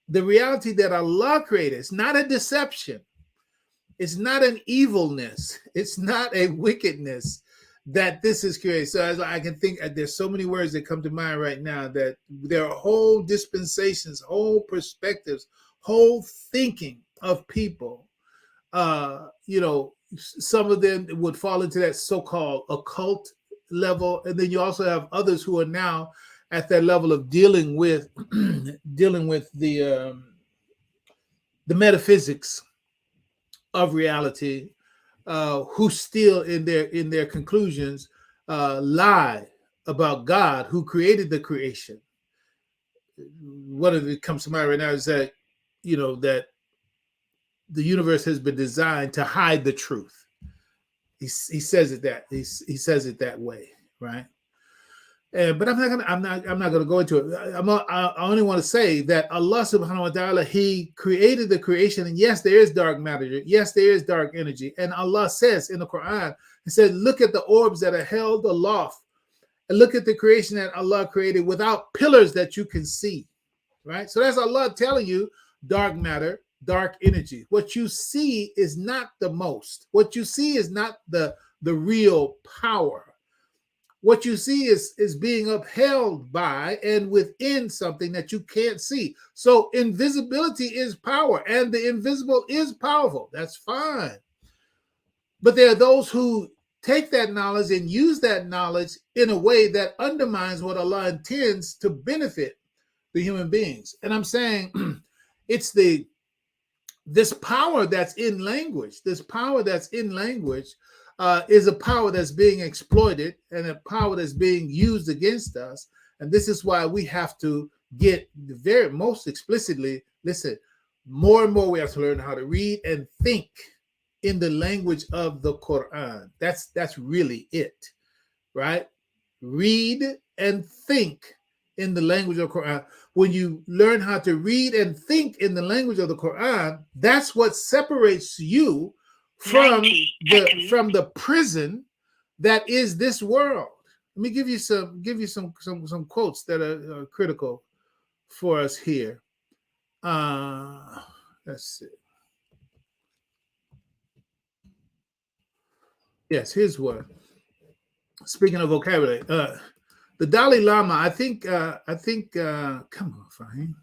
S1: The reality that Allah created. It's not a deception. It's not an evilness. It's not a wickedness that this is created. So as I can think, there's so many words that come to mind right now that there are whole dispensations, whole perspectives, whole thinking of people. Some of them would fall into that so-called occult level, and then you also have others who are now at that level of dealing with the metaphysics of reality, who still in their conclusions lie about God who created the creation. One of it comes to mind right now is that that the universe has been designed to hide the truth. He says it he says it that way, right? But I'm not gonna go into it. I only want to say that Allah subhanahu wa ta'ala, He created the creation, and yes, there is dark matter, yes, there is dark energy. And Allah says in the Quran, He said, look at the orbs that are held aloft, and look at the creation that Allah created without pillars that you can see. Right? So that's Allah telling you dark matter, dark energy. What you see is not the most. What you see is not the real power. What you see is being upheld by and within something that you can't see. So invisibility is power, and the invisible is powerful. That's fine. But there are those who take that knowledge and use that knowledge in a way that undermines what Allah intends to benefit the human beings. And I'm saying it's this power that's in language. This power that's in language is a power that's being exploited and a power that's being used against us. And this is why we have to get most explicitly, listen, more and more we have to learn how to read and think in the language of the Quran. That's really it, right? Read and think in the language of the Quran. When you learn how to read and think in the language of the Quran, that's what separates you from the prison that is this world. Let me give you some quotes that are critical for us here. Let's see. Yes, here's one. Speaking of vocabulary, the Dalai Lama, I think, come on, Fahim.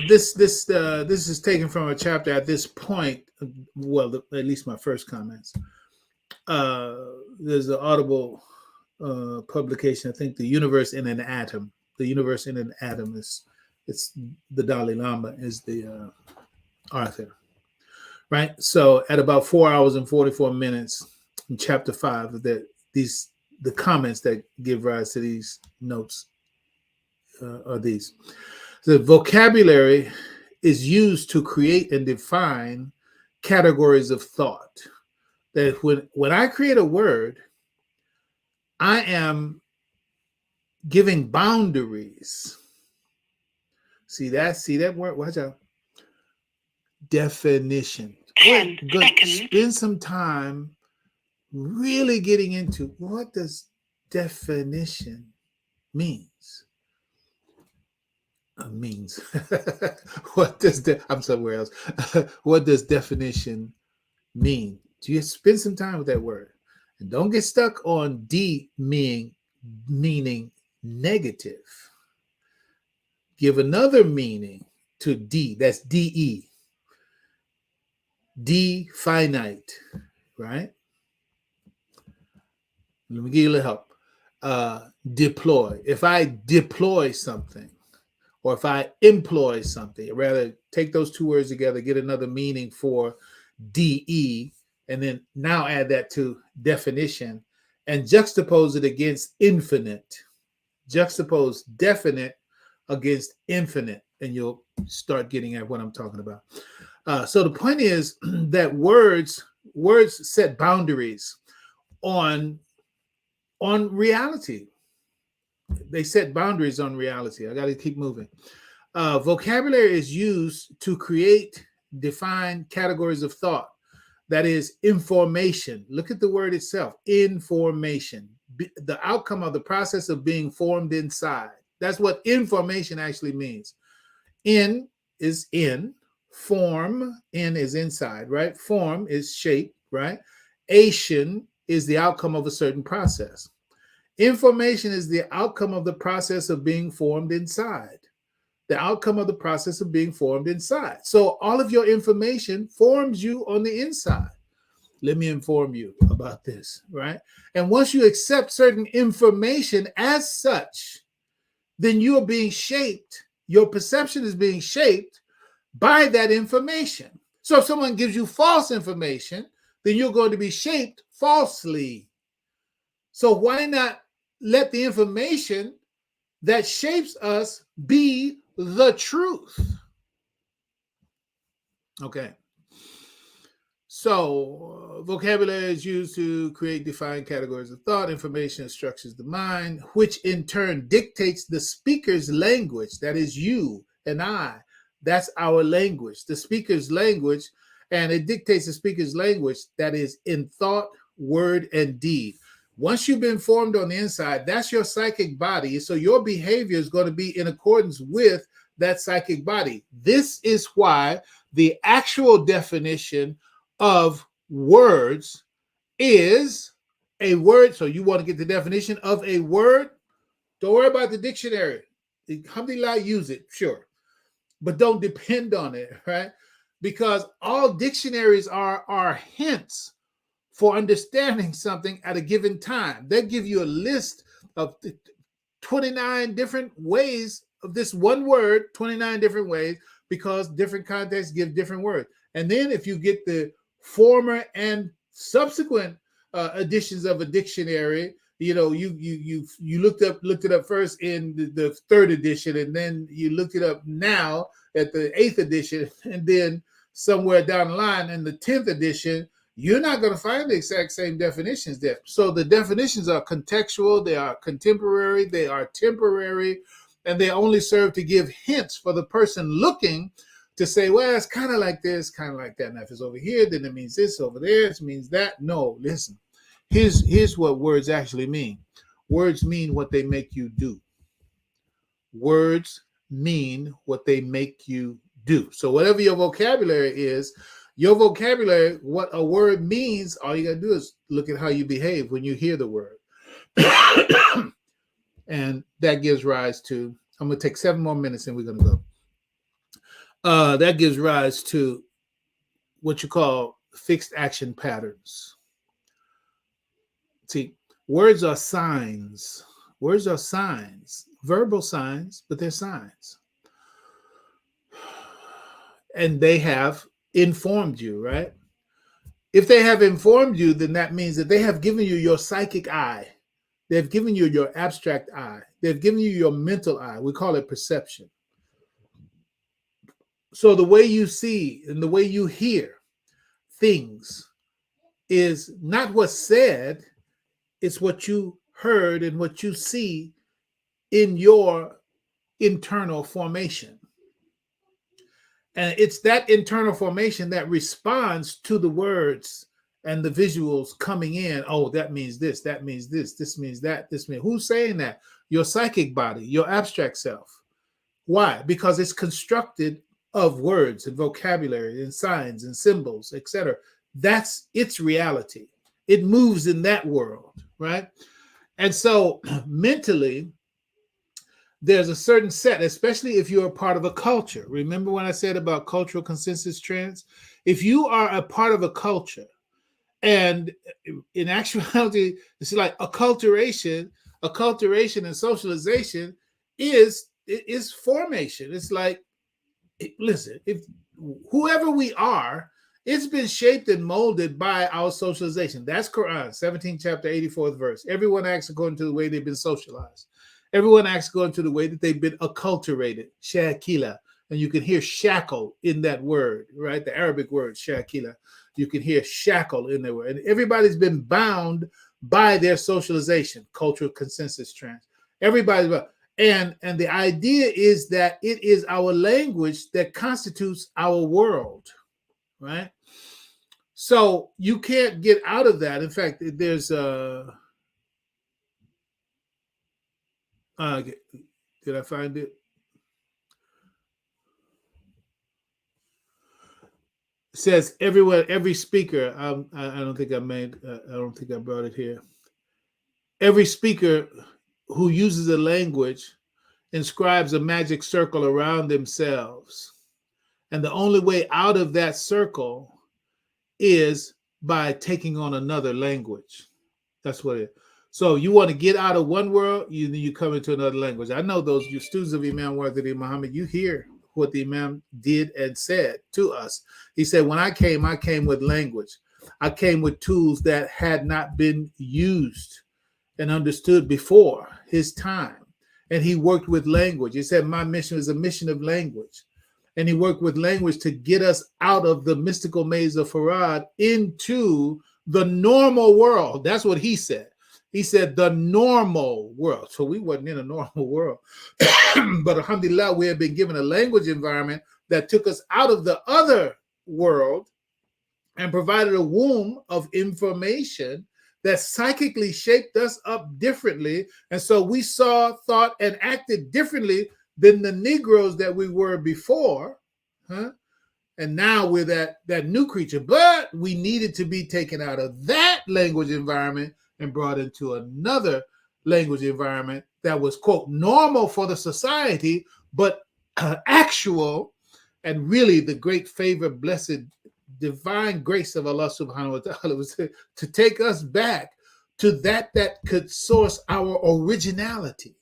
S1: This is taken from a chapter at this point. Well, at least my first comments. There's an Audible publication. I think, The Universe in an Atom. The Universe in an Atom it's the Dalai Lama is the author, right? So at about 4 hours and 44 minutes in chapter 5, the comments that give rise to these notes are these. The vocabulary is used to create and define categories of thought. That when I create a word, I am giving boundaries. See that word? Watch out. Definition. Good. Spend some time really getting into what does definition means. Means. What does I'm somewhere else. What does definition mean? Do you spend some time with that word? And don't get stuck on D meaning negative. Give another meaning to D. That's DE. D finite, right? Let me give you a little help. Deploy. If I deploy something, or if I employ something, rather take those two words together, get another meaning for DE, and then now add that to definition and juxtapose it against infinite. Juxtapose definite against infinite, and you'll start getting at what I'm talking about. So the point is that words set boundaries on reality. They set boundaries on reality. I got to keep moving. Vocabulary is used to create, define categories of thought. That is information. Look at the word itself, information. The outcome of the process of being formed inside. That's what information actually means. In is in, form, in is inside, right? Form is shape, right? Ation is the outcome of a certain process. Information is the outcome of the process of being formed inside. The outcome of the process of being formed inside. So all of your information forms you on the inside. Let me inform you about this, right? And once you accept certain information as such, then you are being shaped. Your perception is being shaped by that information. So if someone gives you false information, then you're going to be shaped falsely. So why not let the information that shapes us be the truth? Okay. So vocabulary is used to create, define categories of thought. Information structures the mind, which in turn dictates the speaker's language. That is you and I. That's our language, the speaker's language, and it dictates the speaker's language that is in thought, word, and deed. Once you've been formed on the inside, that's your psychic body. So your behavior is going to be in accordance with that psychic body. This is why the actual definition of words is a word. So you want to get the definition of a word? Don't worry about the dictionary. Alhamdulillah, use it, sure. But don't depend on it, right? Because all dictionaries are hints for understanding something at a given time. They give you a list of 29 different ways of this one word, 29 different ways, because different contexts give different words. And then if you get the former and subsequent editions of a dictionary, you know, you looked it up first in the third edition, and then you looked it up now at the 8th edition, and then somewhere down the line in the 10th edition, you're not going to find the exact same definitions there. So the definitions are contextual, they are contemporary, they are temporary, and they only serve to give hints for the person looking to say, well, it's kind of like this, kind of like that. Now, if it's over here, then it means this, over there, it means that. No, listen. Here's what words actually mean. Words mean what they make you do. Words mean what they make you do. So whatever your vocabulary is, what a word means, all you got to do is look at how you behave when you hear the word. And that gives rise to, I'm going to take 7 more minutes and we're going to go. That gives rise to what you call fixed action patterns. See, words are signs. Words are signs, verbal signs, but they're signs. And they have informed you, right? If they have informed you, then that means that they have given you your psychic eye. They've given you your abstract eye. They've given you your mental eye. We call it perception. So the way you see and the way you hear things is not what's said, it's what you heard and what you see in your internal formation. And it's that internal formation that responds to the words and the visuals coming in. Oh, that means this, that means this means that, this means. Who's saying that? Your psychic body, your abstract self. Why? Because it's constructed of words and vocabulary and signs and symbols, etc. That's its reality. It moves in that world, right? And so mentally, there's a certain set, especially if you're a part of a culture. Remember when I said about cultural consensus trends? If you are a part of a culture, and in actuality, it's like acculturation and socialization is formation. It's like, listen, if whoever we are, it's been shaped and molded by our socialization. That's Quran, 17th chapter, 84th verse. Everyone acts according to the way they've been socialized. Everyone acts according to the way that they've been acculturated, shakila. And you can hear shackle in that word, right? The Arabic word, shakila. You can hear shackle in the word. And everybody's been bound by their socialization, cultural consensus trends. Everybody's bound. And the idea is that it is our language that constitutes our world, right? So you can't get out of that. In fact, there's did I find it? It says everywhere, every speaker. I don't think I brought it here. Every speaker who uses a language inscribes a magic circle around themselves. And the only way out of that circle is by taking on another language. That's what it is. So you want to get out of one world, you come into another language. I know those you students of Imam Waziri Muhammad, you hear what the Imam did and said to us. He said, when I came with language. I came with tools that had not been used and understood before his time. And he worked with language. He said, my mission is a mission of language. And he worked with language to get us out of the mystical maze of Farad into the normal world. That's what he said. He said the normal world. So we wasn't in a normal world. But alhamdulillah, we have been given a language environment that took us out of the other world and provided a womb of information that psychically shaped us up differently. And so we saw, thought, and acted differently than the Negroes that we were before. And now we're that new creature. But we needed to be taken out of that language environment and brought into another language environment that was, quote, normal for the society, but actual, and really the great favor, blessed, divine grace of Allah subhanahu wa ta'ala was to take us back to that could source our originality.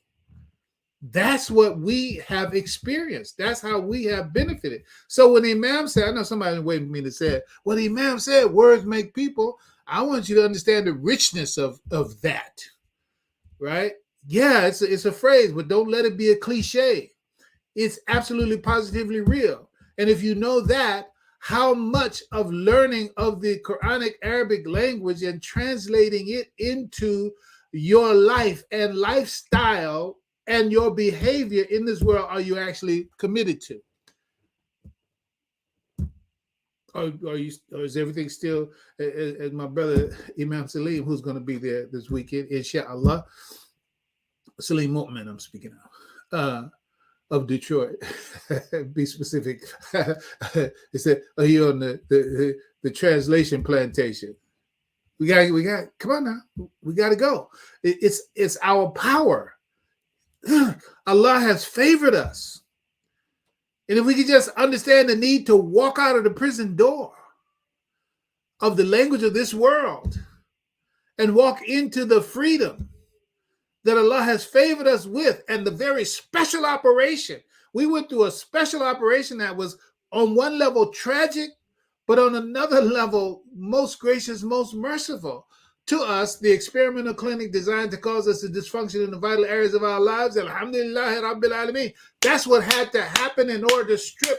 S1: That's what we have experienced. That's how we have benefited. So when the Imam said, I know somebody waiting for me to say it, well, the Imam said, words make people. I want you to understand the richness of that, right? Yeah, it's a phrase, but don't let it be a cliche. It's absolutely positively real. And if you know that, how much of learning of the Quranic Arabic language and translating it into your life and lifestyle and your behavior in this world are you actually committed to? Or is everything still, as my brother Imam Salim, who's going to be there this weekend, inshallah, Salim Mu'min, I'm speaking of Detroit. Be specific. He said, are you on the translation plantation? We got, come on now. We got to go. It's our power. Allah has favored us. And if we could just understand the need to walk out of the prison door of the language of this world and walk into the freedom that Allah has favored us with, and the very special operation. We went through a special operation that was on one level tragic, but on another level, most gracious, most merciful. To us, the experimental clinic designed to cause us a dysfunction in the vital areas of our lives. Alhamdulillah Rabbil Alameen. That's what had to happen in order to strip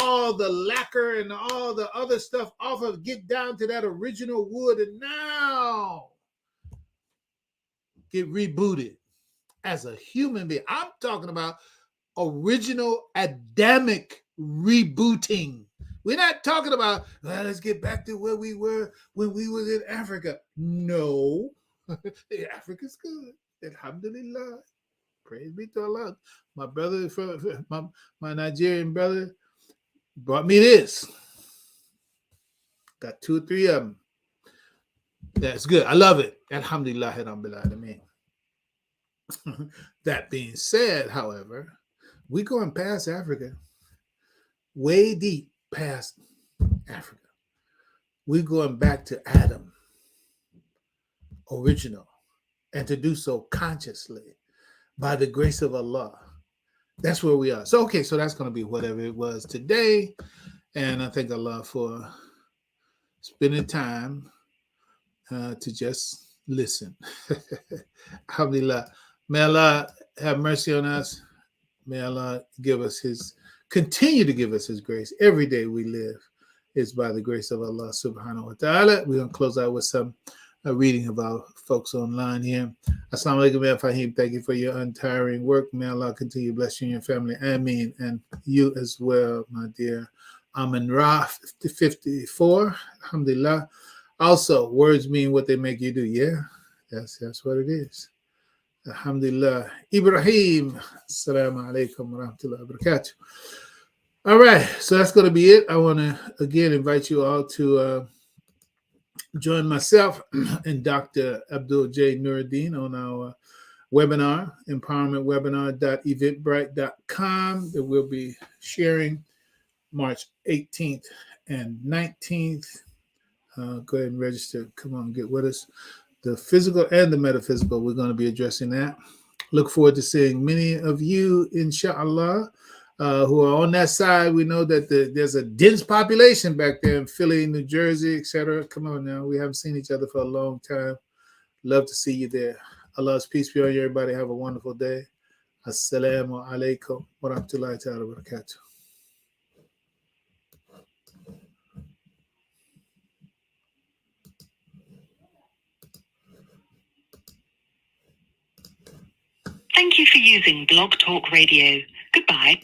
S1: all the lacquer and all the other stuff off of, get down to that original wood, and now get rebooted as a human being. I'm talking about original Adamic rebooting. We're not talking about, well, let's get back to where we were when we was in Africa. No. Africa's good. Alhamdulillah. Praise be to Allah. My brother, my Nigerian brother, brought me this. Got 2 or 3 of them. That's good. I love it. Alhamdulillah. That being said, however, we're going past Africa, way deep past Africa. We're going back to Adam, original, and to do so consciously by the grace of Allah. That's where we are. So, okay, so that's going to be whatever it was today. And I thank Allah for spending time to just listen. Alhamdulillah. May Allah have mercy on us. May Allah continue to give us his grace. Every day we live is by the grace of Allah subhanahu wa ta'ala. We're going to close out with some reading of our folks online here. Assalamu alaikum, Ya Fahim. Thank you for your untiring work. May Allah continue to bless you and your family. Ameen. And you as well, my dear Amin Ra 54. Alhamdulillah. Also, words mean what they make you do. Yeah, that's what it is. Alhamdulillah. Ibrahim. Assalamu alaikum wa rahmatullahi wa barakatuh. All right, so that's going to be it. I want to again invite you all to join myself and Dr. Abdul J. Nuruddin on our webinar, empowermentwebinar.eventbrite.com, that we'll be sharing March 18th and 19th. Go ahead and register. Come on, get with us. The physical and the metaphysical, we're going to be addressing that. Look forward to seeing many of you, inshallah, who are on that side. We know that there's a dense population back there in Philly, New Jersey, etc. Come on now. We haven't seen each other for a long time. Love to see you there. Allah's peace be on you, everybody. Have a wonderful day. Assalamu alaikum wa rahmatullahi ta'ala wa barakatuh.
S3: Thank you for using Blog Talk Radio. Goodbye.